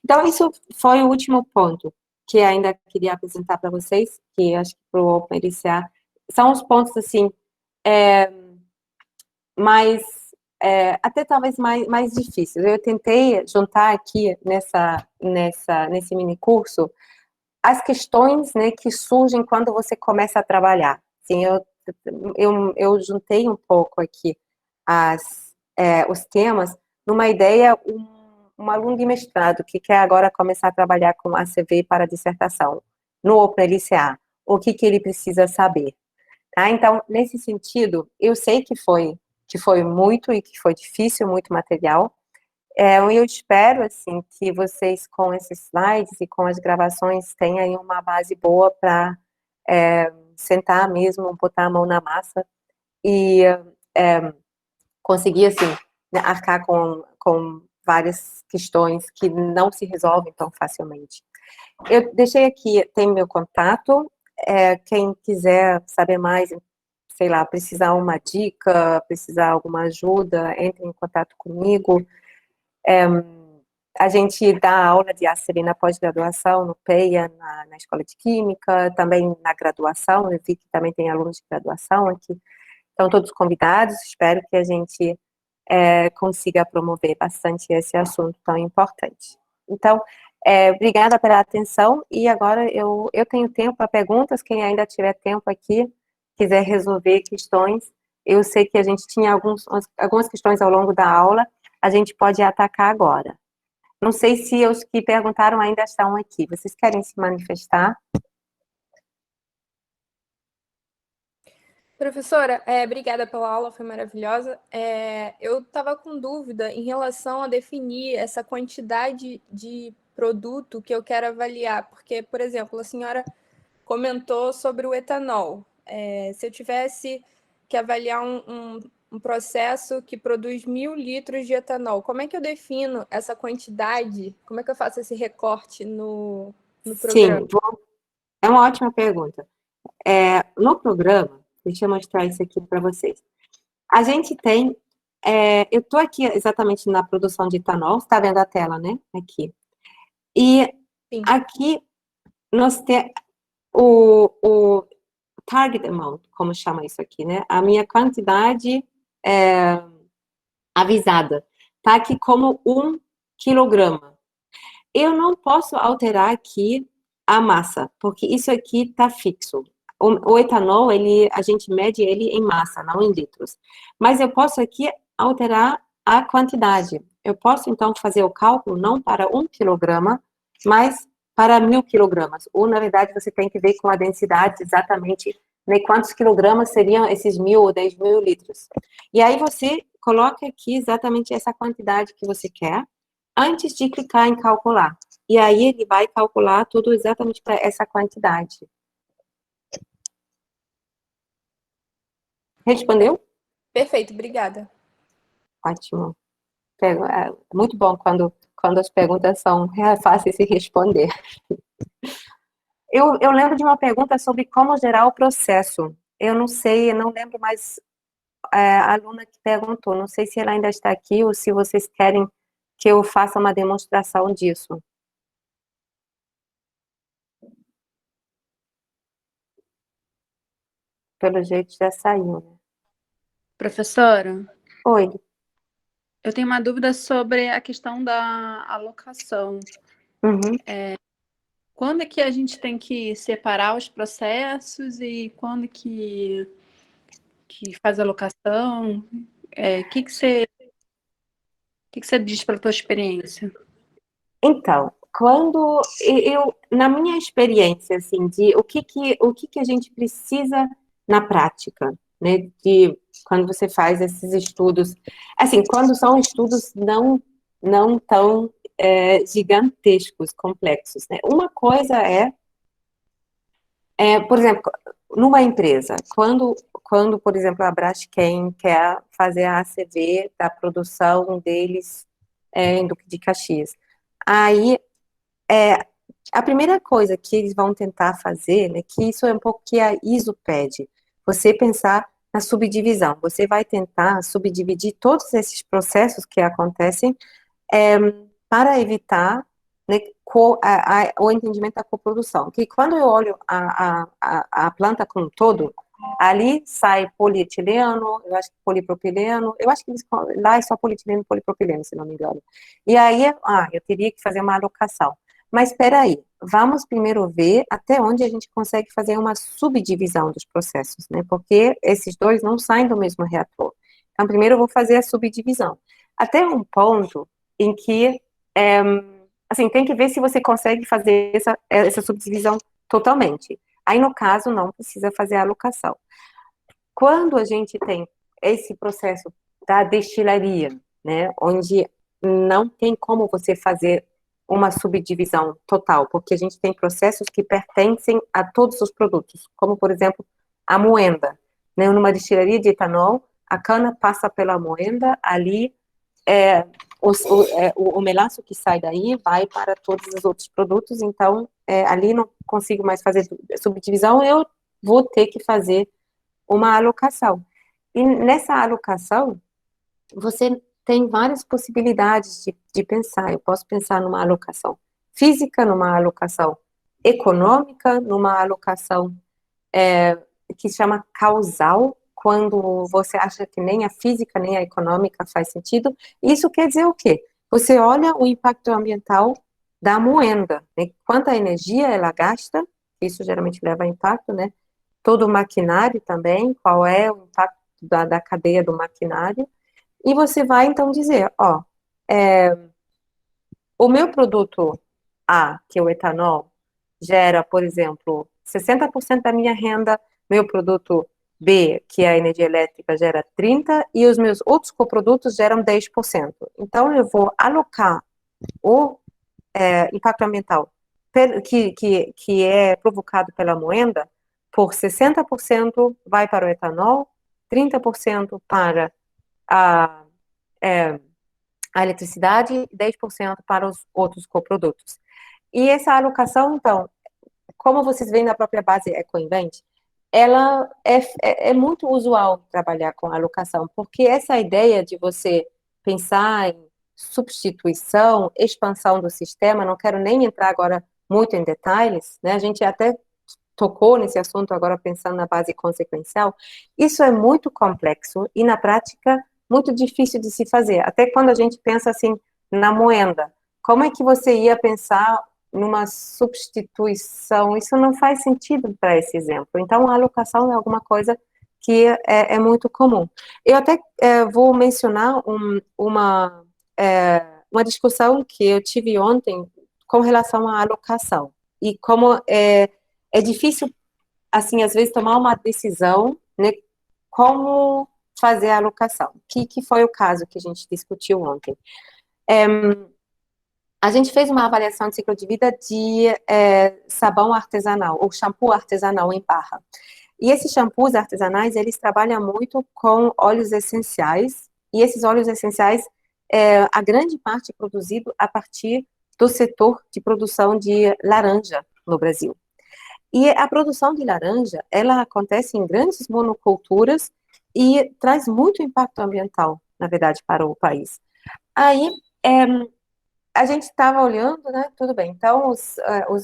Então, isso foi o último ponto que ainda queria apresentar para vocês, que acho que para o OpenLCA são os pontos, assim, mais, até talvez mais difíceis. Eu tentei juntar aqui nesse mini curso as questões, né, que surgem quando você começa a trabalhar. Sim, eu juntei um pouco aqui os temas numa ideia, um aluno de mestrado que quer agora começar a trabalhar com ACV para dissertação no OpenLCA. O que ele precisa saber? Tá? Então, nesse sentido, eu sei que foi muito e que foi difícil, muito material. Eu espero, assim, que vocês, com esses slides e com as gravações, tenham aí uma base boa para sentar mesmo, botar a mão na massa e conseguir, assim, né, arcar com várias questões que não se resolvem tão facilmente. Eu deixei aqui, tem meu contato, quem quiser saber mais, sei lá, precisar uma dica, precisar alguma ajuda, entre em contato comigo. A gente dá aula de ACV na pós-graduação, no PEA, na Escola de Química, também na graduação, eu vi que também tem alunos de graduação aqui, estão todos convidados, espero que a gente consiga promover bastante esse assunto tão importante. Então, obrigada pela atenção, e agora eu tenho tempo para perguntas, quem ainda tiver tempo aqui, quiser resolver questões, eu sei que a gente tinha algumas questões ao longo da aula, a gente pode atacar agora. Não sei se os que perguntaram ainda estão aqui, vocês querem se manifestar? Professora, obrigada pela aula, foi maravilhosa. Eu estava com dúvida em relação a definir essa quantidade de produto que eu quero avaliar, porque, por exemplo, a senhora comentou sobre o etanol. Se eu tivesse que avaliar um processo que produz 1.000 litros de etanol, como é que eu defino essa quantidade? Como é que eu faço esse recorte no programa? Sim, é uma ótima pergunta. No programa, deixa eu mostrar isso aqui para vocês. A gente tem, eu estou aqui exatamente na produção de etanol, você está vendo a tela, né? Aqui. E Sim. aqui nós temos o target amount, como chama isso aqui, né? A minha quantidade avisada. Está aqui como 1 quilograma. Eu não posso alterar aqui a massa, porque isso aqui está fixo. O etanol, a gente mede ele em massa, não em litros. Mas eu posso aqui alterar a quantidade. Eu posso, então, fazer o cálculo não para 1 quilograma, mas para 1.000 quilogramas. Ou, na verdade, você tem que ver com a densidade exatamente, né, quantos quilogramas seriam esses 1.000 ou 10.000 litros. E aí você coloca aqui exatamente essa quantidade que você quer, antes de clicar em calcular. E aí ele vai calcular tudo exatamente para essa quantidade. Respondeu? Perfeito, obrigada. Ótimo. Muito bom quando as perguntas são fáceis de responder. Eu lembro de uma pergunta sobre como gerar o processo. Eu não sei, eu não lembro mais a aluna que perguntou. Não sei se ela ainda está aqui ou se vocês querem que eu faça uma demonstração disso. Pelo jeito já saiu, né? Professora, Oi. eu tenho uma dúvida sobre a questão da alocação. Uhum. Quando é que a gente tem que separar os processos e quando que faz a alocação? O que você diz pela tua experiência? Então, quando na minha experiência, assim, de o que a gente precisa na prática, né, de quando você faz esses estudos, assim, quando são estudos não tão gigantescos, complexos, né? Uma coisa por exemplo, numa empresa, quando, por exemplo, a Braskem quer fazer a ACV da produção deles em Duque de Caxias, aí a primeira coisa que eles vão tentar fazer, né, que isso é um pouco que a ISO pede, você pensar na subdivisão, você vai tentar subdividir todos esses processos que acontecem para evitar, né, o entendimento da coprodução, que quando eu olho a planta como um todo, Ali sai polietileno, eu acho que polipropileno, eu acho que lá é só polietileno e polipropileno, se não me engano. E aí, eu teria que fazer uma alocação. Mas espera aí, vamos primeiro ver até onde a gente consegue fazer uma subdivisão dos processos, né? Porque esses dois não saem do mesmo reator. Então, primeiro eu vou fazer a subdivisão. Até um ponto em que, assim, tem que ver se você consegue fazer essa subdivisão totalmente. Aí, no caso, não precisa fazer a alocação. Quando a gente tem esse processo da destilaria, né, onde não tem como você fazer uma subdivisão total, porque a gente tem processos que pertencem a todos os produtos, como, por exemplo, a moenda, né, numa destilaria de etanol, a cana passa pela moenda, ali o melaço que sai daí vai para todos os outros produtos, então ali não consigo mais fazer subdivisão, eu vou ter que fazer uma alocação. E nessa alocação, você tem várias possibilidades de pensar. Eu posso pensar numa alocação física, numa alocação econômica, numa alocação que se chama causal, quando você acha que nem a física nem a econômica faz sentido. Isso quer dizer o quê? Você olha o impacto ambiental da moenda, né? Quanta energia ela gasta, isso geralmente leva a impacto, né? Todo o maquinário também, qual é o impacto da cadeia do maquinário, e você vai então dizer, o meu produto A, que é o etanol, gera, por exemplo, 60% da minha renda, meu produto B, que é a energia elétrica, gera 30%, e os meus outros coprodutos geram 10%. Então, eu vou alocar o impacto ambiental que é provocado pela moenda, por 60% vai para o etanol, 30% para a eletricidade e 10% para os outros coprodutos. E essa alocação, então, como vocês veem na própria base EcoInvent, ela é muito usual trabalhar com alocação, porque essa ideia de você pensar em substituição, expansão do sistema, não quero nem entrar agora muito em detalhes, né? A gente até tocou nesse assunto agora pensando na base consequencial, isso é muito complexo e na prática muito difícil de se fazer. Até quando a gente pensa assim na moenda, como é que você ia pensar numa substituição? Isso não faz sentido para esse exemplo. Então, a alocação é alguma coisa que é muito comum. Eu até vou mencionar uma discussão que eu tive ontem com relação à alocação e como é difícil, assim, às vezes tomar uma decisão, né, como fazer a alocação, que foi o caso que a gente discutiu ontem. A gente fez uma avaliação de ciclo de vida de sabão artesanal, ou shampoo artesanal em barra. E esses shampoos artesanais, eles trabalham muito com óleos essenciais, e esses óleos essenciais, a grande parte é produzido a partir do setor de produção de laranja no Brasil. E a produção de laranja, ela acontece em grandes monoculturas e traz muito impacto ambiental, na verdade, para o país. Aí, a gente estava olhando, né, tudo bem, então os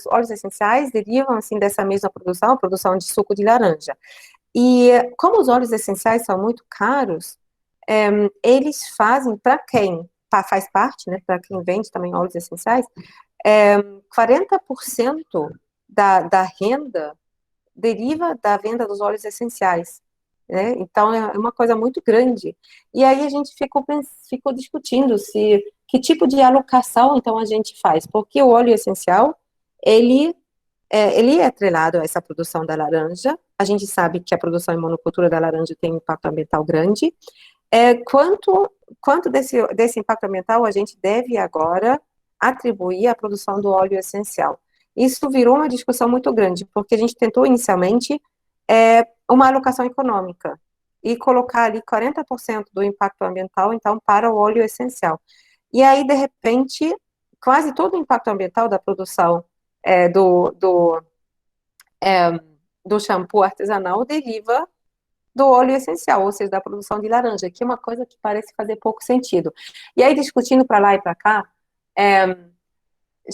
óleos essenciais derivam, assim, dessa mesma produção, a produção de suco de laranja. E como os óleos essenciais são muito caros, eles fazem, para quem faz parte, né, para quem vende também óleos essenciais, 40% da renda deriva da venda dos óleos essenciais, né? Então, é uma coisa muito grande. E aí a gente ficou discutindo que tipo de alocação, então, a gente faz, porque o óleo essencial, ele é atrelado a essa produção da laranja, a gente sabe que a produção em monocultura da laranja tem um impacto ambiental grande. Quanto desse impacto ambiental a gente deve agora atribuir à produção do óleo essencial? Isso virou uma discussão muito grande, porque a gente tentou inicialmente uma alocação econômica e colocar ali 40% do impacto ambiental, então, para o óleo essencial. E aí, de repente, quase todo o impacto ambiental da produção do shampoo artesanal deriva do óleo essencial, ou seja, da produção de laranja, que é uma coisa que parece fazer pouco sentido. E aí, discutindo para lá e para cá,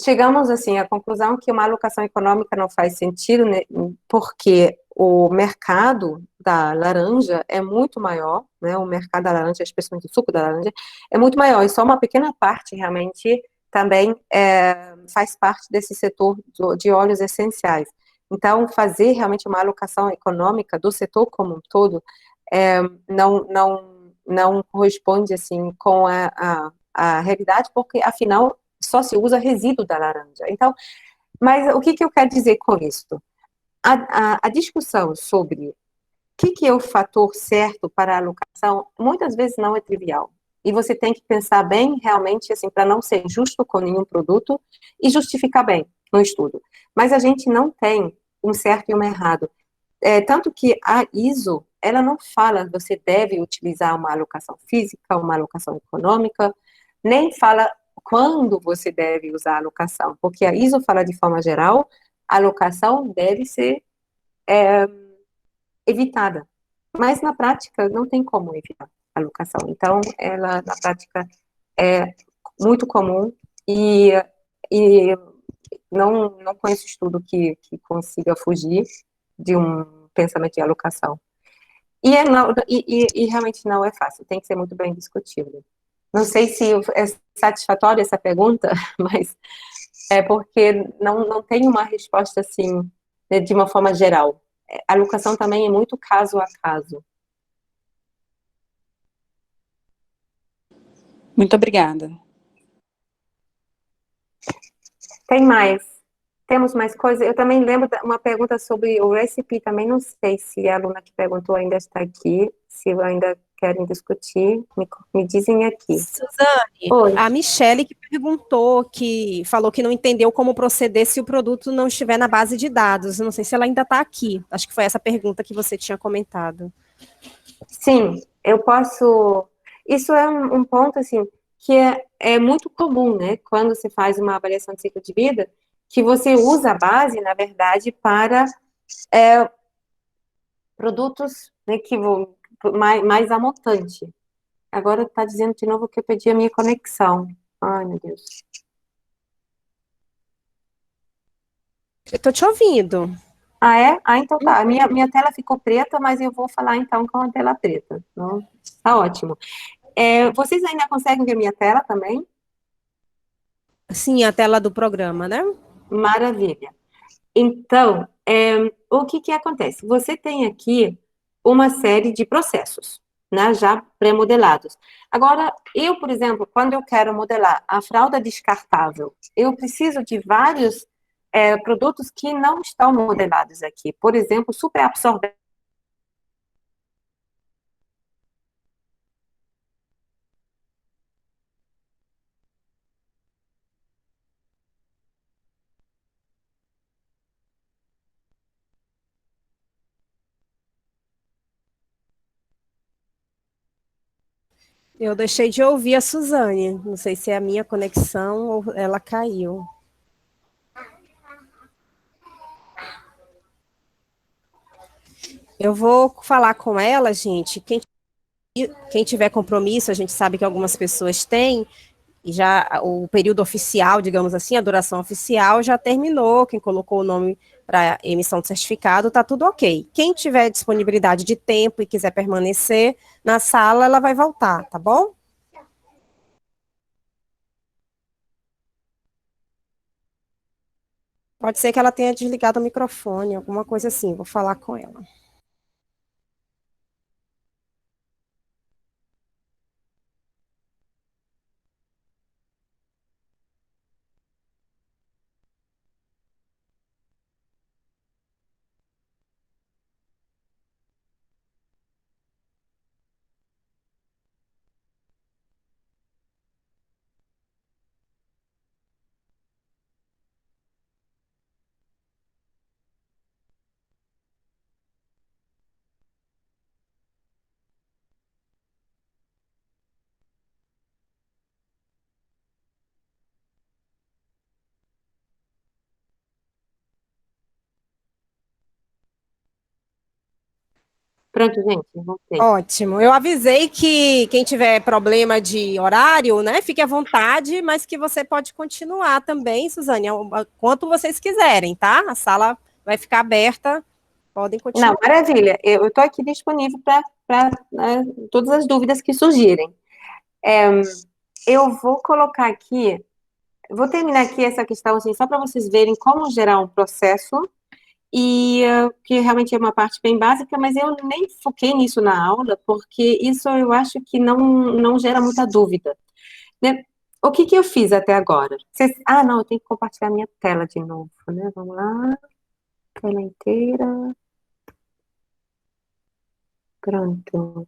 chegamos, assim, à conclusão que uma alocação econômica não faz sentido, né, porque o mercado da laranja é muito maior, né? O mercado da laranja, as pessoas do suco da laranja, é muito maior, e só uma pequena parte realmente também faz parte desse setor de óleos essenciais. Então, fazer realmente uma alocação econômica do setor como um todo não corresponde assim com a realidade, porque afinal só se usa resíduo da laranja. Então, mas o que eu quero dizer com isso? A discussão sobre o que é o fator certo para a alocação, muitas vezes não é trivial. E você tem que pensar bem, realmente, assim, para não ser injusto com nenhum produto e justificar bem no estudo. Mas a gente não tem um certo e um errado. Tanto que a ISO, ela não fala você deve utilizar uma alocação física, uma alocação econômica, nem fala quando você deve usar a alocação, porque a ISO fala de forma geral, a alocação deve ser evitada. Mas na prática não tem como evitar a alocação. Então, ela na prática é muito comum e não conheço estudo que consiga fugir de um pensamento de alocação. E realmente não é fácil, tem que ser muito bem discutido. Não sei se é satisfatória essa pergunta, mas é porque não tem uma resposta assim, né, de uma forma geral. A alocação também é muito caso a caso. Muito obrigada. Tem mais. Temos mais coisas. Eu também lembro de uma pergunta sobre o recipe, também não sei se a aluna que perguntou ainda está aqui, se ainda querem discutir, me dizem aqui. Suzane, Oi. a Michele que perguntou, que falou que não entendeu como proceder se o produto não estiver na base de dados. Não sei se ela ainda está aqui. Acho que foi essa pergunta que você tinha comentado. Sim, eu posso. Isso é um ponto assim que é muito comum, né? Quando você faz uma avaliação de ciclo de vida, que você usa a base, na verdade, para produtos, né, que vão mais a montante. Agora está dizendo de novo que eu perdi a minha conexão. Ai, meu Deus. Eu estou te ouvindo. Ah, é? Ah, então tá. A minha tela ficou preta, mas eu vou falar então com a tela preta. Então, tá ótimo. Vocês ainda conseguem ver minha tela também? Sim, a tela do programa, né? Maravilha. Então, o que acontece? Você tem aqui uma série de processos, né, já pré-modelados. Agora, eu, por exemplo, quando eu quero modelar a fralda descartável, eu preciso de vários produtos que não estão modelados aqui. Por exemplo, superabsorvente. Eu deixei de ouvir a Suzane. Não sei se é a minha conexão ou ela caiu. Eu vou falar com ela, gente. Quem tiver compromisso, a gente sabe que algumas pessoas têm, e já o período oficial, digamos assim, a duração oficial já terminou. Quem colocou o nome para emissão de certificado, está tudo ok. Quem tiver disponibilidade de tempo e quiser permanecer na sala, ela vai voltar, tá bom? Pode ser que ela tenha desligado o microfone, alguma coisa assim. Vou falar com ela. Pronto, gente, voltei. Ótimo. Eu avisei que quem tiver problema de horário, né, fique à vontade, mas que você pode continuar também, Suzane, quanto vocês quiserem, tá? A sala vai ficar aberta Podem Não, continuar. maravilha. Eu estou aqui disponível para todas as dúvidas que surgirem. Eu vou colocar aqui, vou terminar aqui essa questão, assim, só para vocês verem como gerar um processo, e que realmente é uma parte bem básica, mas eu nem foquei nisso na aula, porque isso eu acho que não gera muita dúvida, né? O que eu fiz até agora? Não, eu tenho que compartilhar minha tela de novo, né? Vamos lá, tela inteira. Pronto.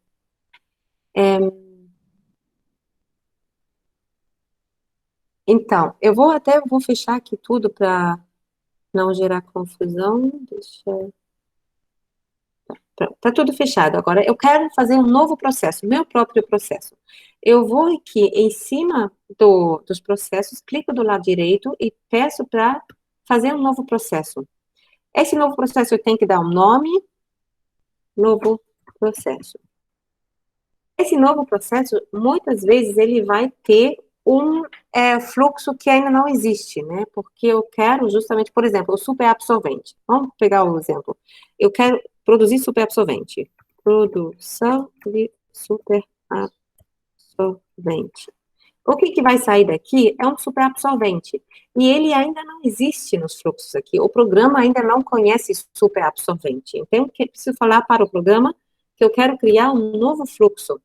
Então, eu vou fechar aqui tudo para não gerar confusão. Tá tudo fechado. Agora, eu quero fazer um novo processo, meu próprio processo. Eu vou aqui em cima dos processos, clico do lado direito e peço para fazer um novo processo. Esse novo processo eu tenho que dar um nome, novo processo. Esse novo processo, muitas vezes, ele vai ter um fluxo que ainda não existe, né? Porque eu quero justamente, por exemplo, o superabsorvente. Vamos pegar o exemplo. Eu quero produzir superabsorvente. Produção de superabsorvente. O que vai sair daqui é um superabsorvente. E ele ainda não existe nos fluxos aqui. O programa ainda não conhece superabsorvente. Então, eu preciso falar para o programa que eu quero criar um novo fluxo.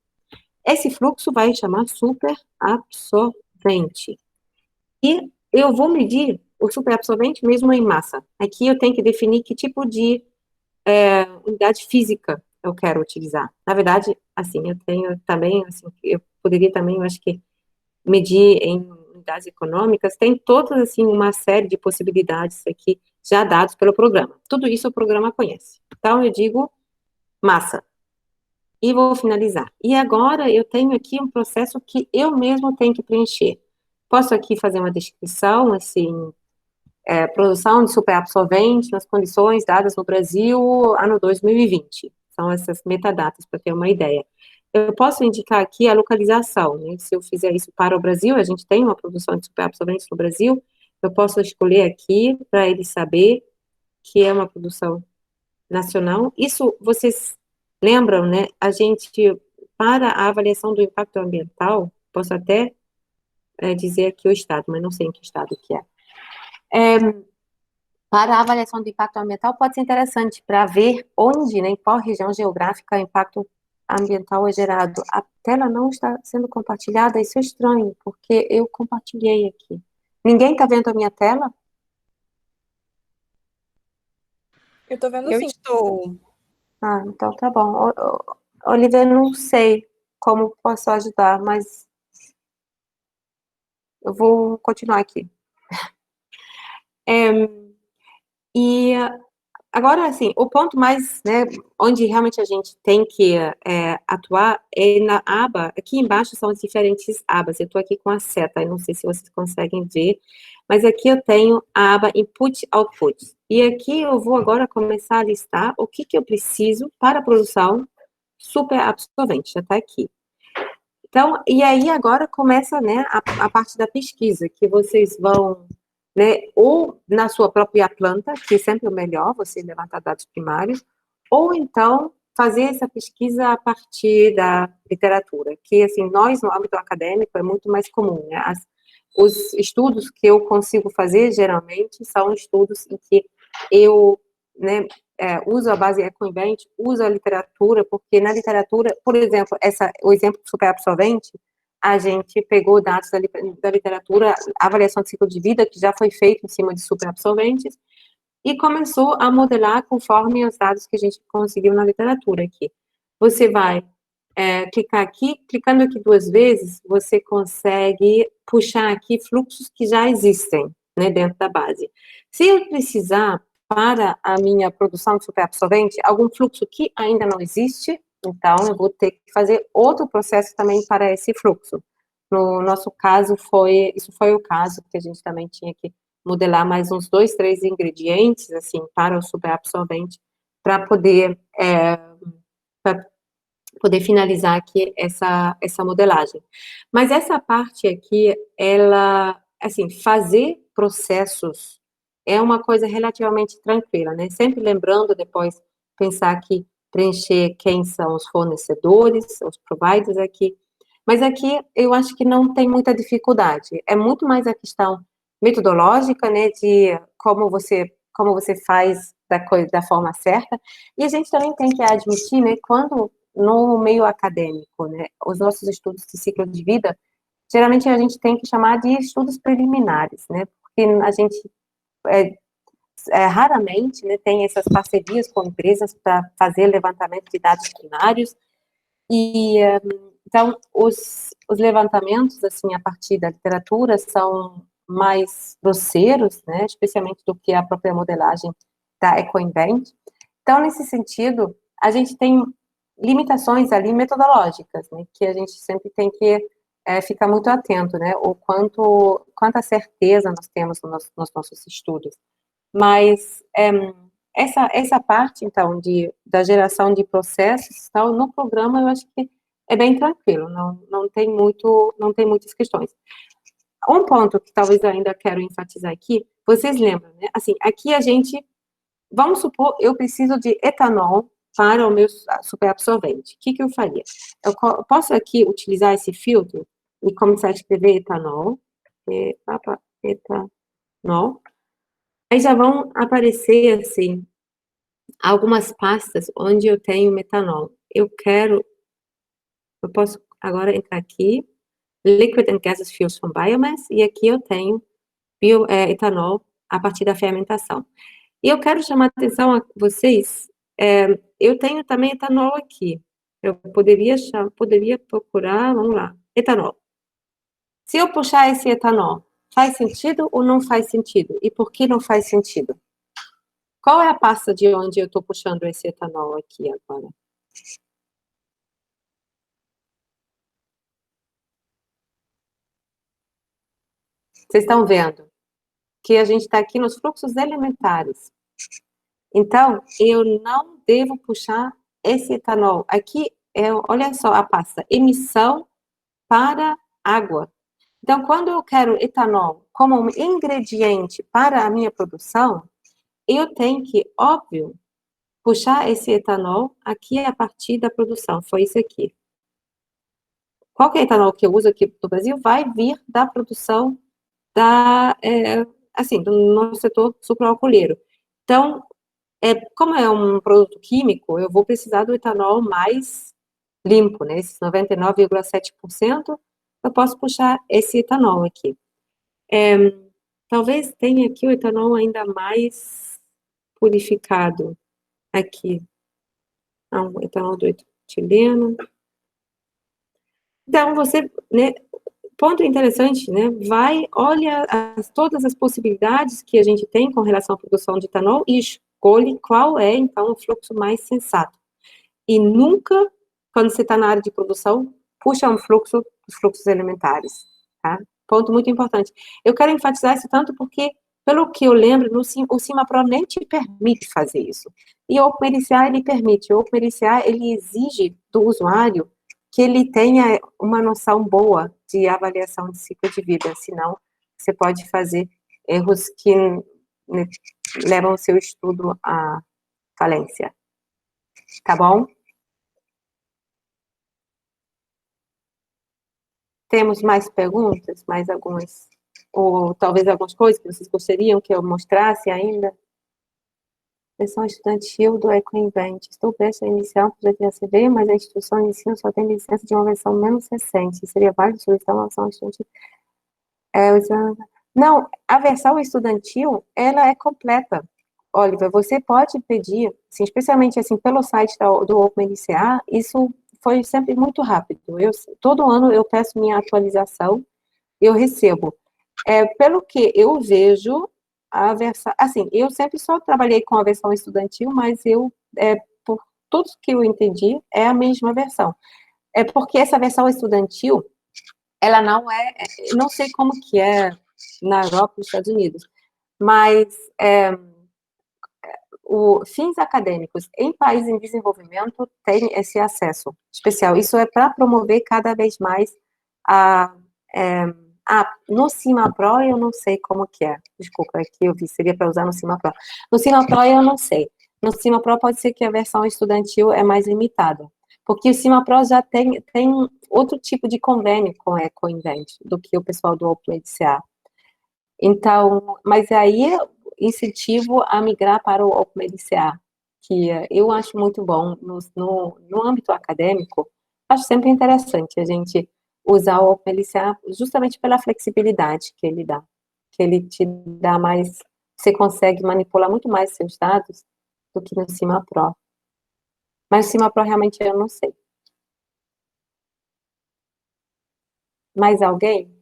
Esse fluxo vai chamar superabsorvente. E eu vou medir o superabsorvente mesmo em massa. Aqui eu tenho que definir que tipo de unidade física eu quero utilizar. Na verdade, assim, eu tenho também, assim, eu poderia também, eu acho que, medir em unidades econômicas. Tem todas, assim, uma série de possibilidades aqui já dados pelo programa. Tudo isso o programa conhece. Então, eu digo massa. E vou finalizar. E agora eu tenho aqui um processo que eu mesmo tenho que preencher. Posso aqui fazer uma descrição, assim, produção de superabsorvente nas condições dadas no Brasil, ano 2020. São essas metadatas, para ter uma ideia. Eu posso indicar aqui a localização, né? Se eu fizer isso para o Brasil, a gente tem uma produção de superabsorventes no Brasil, eu posso escolher aqui para ele saber que é uma produção nacional. Isso, vocês lembram, né? A gente, para a avaliação do impacto ambiental, posso até dizer aqui o estado, mas não sei em que estado que é. Para a avaliação do impacto ambiental, pode ser interessante para ver onde, né, em qual região geográfica o impacto ambiental é gerado. A tela não está sendo compartilhada, isso é estranho, porque eu compartilhei aqui. Ninguém está vendo a minha tela? Eu tô vendo Eu sim. estou. Então tá bom. Oliver, não sei como posso ajudar, mas eu vou continuar aqui. E agora, assim, o ponto mais, né, onde realmente a gente tem que atuar é na aba, aqui embaixo são as diferentes abas, eu estou aqui com a seta, eu não sei se vocês conseguem ver, mas aqui eu tenho a aba Input Output, e aqui eu vou agora começar a listar o que eu preciso para a produção superabsorvente, já está aqui. Então, e aí agora começa, né, a parte da pesquisa, que vocês vão, né, ou na sua própria planta, que é sempre o melhor, você levantar dados primários, ou então fazer essa pesquisa a partir da literatura, que, assim, nós, no âmbito acadêmico, é muito mais comum, né, os estudos que eu consigo fazer, geralmente, são estudos em que eu, né, uso a base ecoembed, uso a literatura, porque na literatura, por exemplo, o exemplo do superabsorvente, a gente pegou dados da literatura, avaliação de ciclo de vida, que já foi feito em cima de superabsorventes, e começou a modelar conforme os dados que a gente conseguiu na literatura aqui. Você vai clicar aqui, clicando aqui 2 vezes, você consegue puxar aqui fluxos que já existem, né, dentro da base. Se eu precisar, para a minha produção de superabsorvente, algum fluxo que ainda não existe, então eu vou ter que fazer outro processo também para esse fluxo. No nosso caso, isso foi o caso que a gente também tinha que modelar mais uns 2, 3 ingredientes, assim, para o superabsorvente, para poder finalizar aqui essa modelagem. Mas essa parte aqui, ela, assim, fazer processos é uma coisa relativamente tranquila, né? Sempre lembrando depois pensar aqui, preencher quem são os fornecedores, os providers aqui. Mas aqui eu acho que não tem muita dificuldade. É muito mais a questão metodológica, né, de como você faz da forma certa. E a gente também tem que admitir, né, quando no meio acadêmico, né, os nossos estudos de ciclo de vida, geralmente a gente tem que chamar de estudos preliminares, né, porque a gente raramente, né, tem essas parcerias com empresas para fazer levantamento de dados primários. E então os levantamentos assim a partir da literatura são mais grosseiros, né, especialmente do que a própria modelagem da EcoInvent. Então, nesse sentido, a gente tem limitações ali metodológicas, né, que a gente sempre tem que ficar muito atento, né, o quanta certeza nós temos nos nossos estudos. Mas essa parte, então, da geração de processos, tal, no programa, eu acho que é bem tranquilo, não tem muitas questões. Um ponto que talvez eu ainda quero enfatizar aqui, vocês lembram, né? Assim, aqui a gente, vamos supor, eu preciso de etanol para o meu superabsorvente. O que eu faria? Eu posso aqui utilizar esse filtro e começar a escrever etanol, etanol. Aí já vão aparecer, assim, algumas pastas onde eu tenho metanol. Eu posso agora entrar aqui, Liquid and Gaseous Fuels from Biomass, e aqui eu tenho etanol a partir da fermentação. E eu quero chamar a atenção a vocês, eu tenho também etanol aqui. Eu poderia procurar, vamos lá, etanol. Se eu puxar esse etanol, faz sentido ou não faz sentido? E por que não faz sentido? Qual é a pasta de onde eu estou puxando esse etanol aqui agora? Vocês estão vendo que a gente está aqui nos fluxos elementares. Então, eu não devo puxar esse etanol. Aqui, olha só a pasta, emissão para água. Então, quando eu quero etanol como um ingrediente para a minha produção, eu tenho que, óbvio, puxar esse etanol aqui a partir da produção. Foi isso aqui. Qualquer etanol que eu uso aqui no Brasil vai vir da produção do nosso setor sucroalcooleiro. Então, como é um produto químico, eu vou precisar do etanol mais limpo, né? Esses 99,7%, eu posso puxar esse etanol aqui. Talvez tenha aqui o etanol ainda mais purificado aqui. Não, etanol do etileno. Então, você, né, ponto interessante, né, olha todas as possibilidades que a gente tem com relação à produção de etanol e escolhe qual é, então, o fluxo mais sensato. E nunca, quando você está na área de produção, puxa os fluxos elementares, tá? Ponto muito importante. Eu quero enfatizar isso tanto porque, pelo que eu lembro, o CIMAPRO nem te permite fazer isso. E o OpenECA, ele permite. O OpenECA, ele exige do usuário que ele tenha uma noção boa de avaliação de ciclo de vida, senão você pode fazer erros que, né, levam o seu estudo à falência. Tá bom? Temos mais perguntas? Mais algumas? Ou talvez algumas coisas que vocês gostariam que eu mostrasse ainda? Seleção estudantil do EcoInvent. Estou prestes a iniciar um projeto de ACV, mas a instituição de ensino só tem licença de uma versão menos recente. Seria válido solicitar uma versão estudantil? Não, a versão estudantil, ela é completa. Oliver, você pode pedir, assim, especialmente assim, pelo site do OpenECA, isso foi sempre muito rápido. Todo ano eu peço minha atualização, eu recebo. Pelo que eu vejo, a versão, assim, eu sempre só trabalhei com a versão estudantil, mas por tudo que eu entendi, é a mesma versão. É porque essa versão estudantil, ela não sei como que é na Europa e nos Estados Unidos, mas fins acadêmicos em países em desenvolvimento têm esse acesso especial. Isso é para promover cada vez mais no CIMAPRO eu não sei como que é. Desculpa, aqui eu vi, seria para usar no CIMAPRO. No CIMAPRO eu não sei, No CIMAPRO pode ser que a versão estudantil é mais limitada, porque o CIMAPRO já tem outro tipo de convênio com a EcoInvent do que o pessoal do Open EDCA. Então, mas aí incentivo a migrar para o Open EDCA, que eu acho muito bom no âmbito acadêmico. Acho sempre interessante a gente usar o Open EDCA justamente pela flexibilidade que ele dá, que ele te dá mais, você consegue manipular muito mais seus dados do que no CIMAPRO. Mas o CIMAPRO realmente eu não sei. Mais alguém?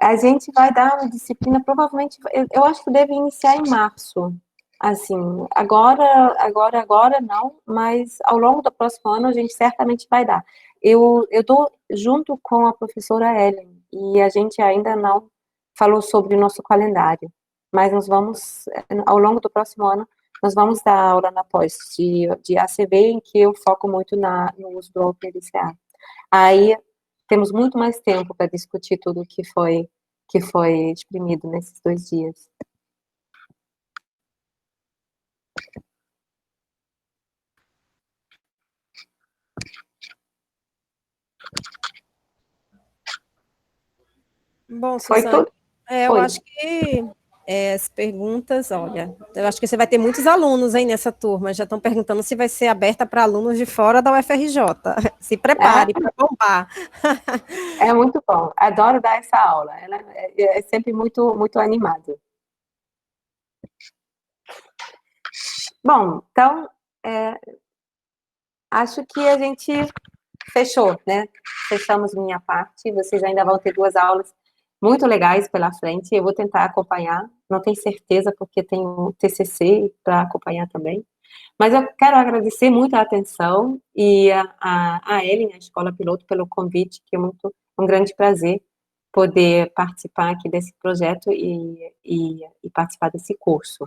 A gente vai dar uma disciplina, provavelmente, eu acho que deve iniciar em março. Assim, agora não, mas ao longo do próximo ano a gente certamente vai dar. Eu estou junto com a professora Ellen, e a gente ainda não falou sobre o nosso calendário, mas nós vamos, ao longo do próximo ano, nós vamos dar aula na pós de ACV, em que eu foco muito no uso do OpenDCA. Aí temos muito mais tempo para discutir tudo que foi exprimido nesses 2 dias. Bom, Foi Suzane, tudo? eu Foi. acho que as perguntas, olha, eu acho que você vai ter muitos alunos aí nessa turma, já estão perguntando se vai ser aberta para alunos de fora da UFRJ. Se prepare para bombar. É muito bom. Adoro dar essa aula. Ela é sempre muito animada. Bom, então, acho que a gente fechou, né? Fechamos minha parte. Vocês ainda vão ter 2 aulas muito legais pela frente. Eu vou tentar acompanhar. Não tenho certeza, porque tenho TCC para acompanhar também. Mas eu quero agradecer muito a atenção e a Ellen, a Escola Piloto, pelo convite, que é um grande prazer poder participar aqui desse projeto e participar desse curso.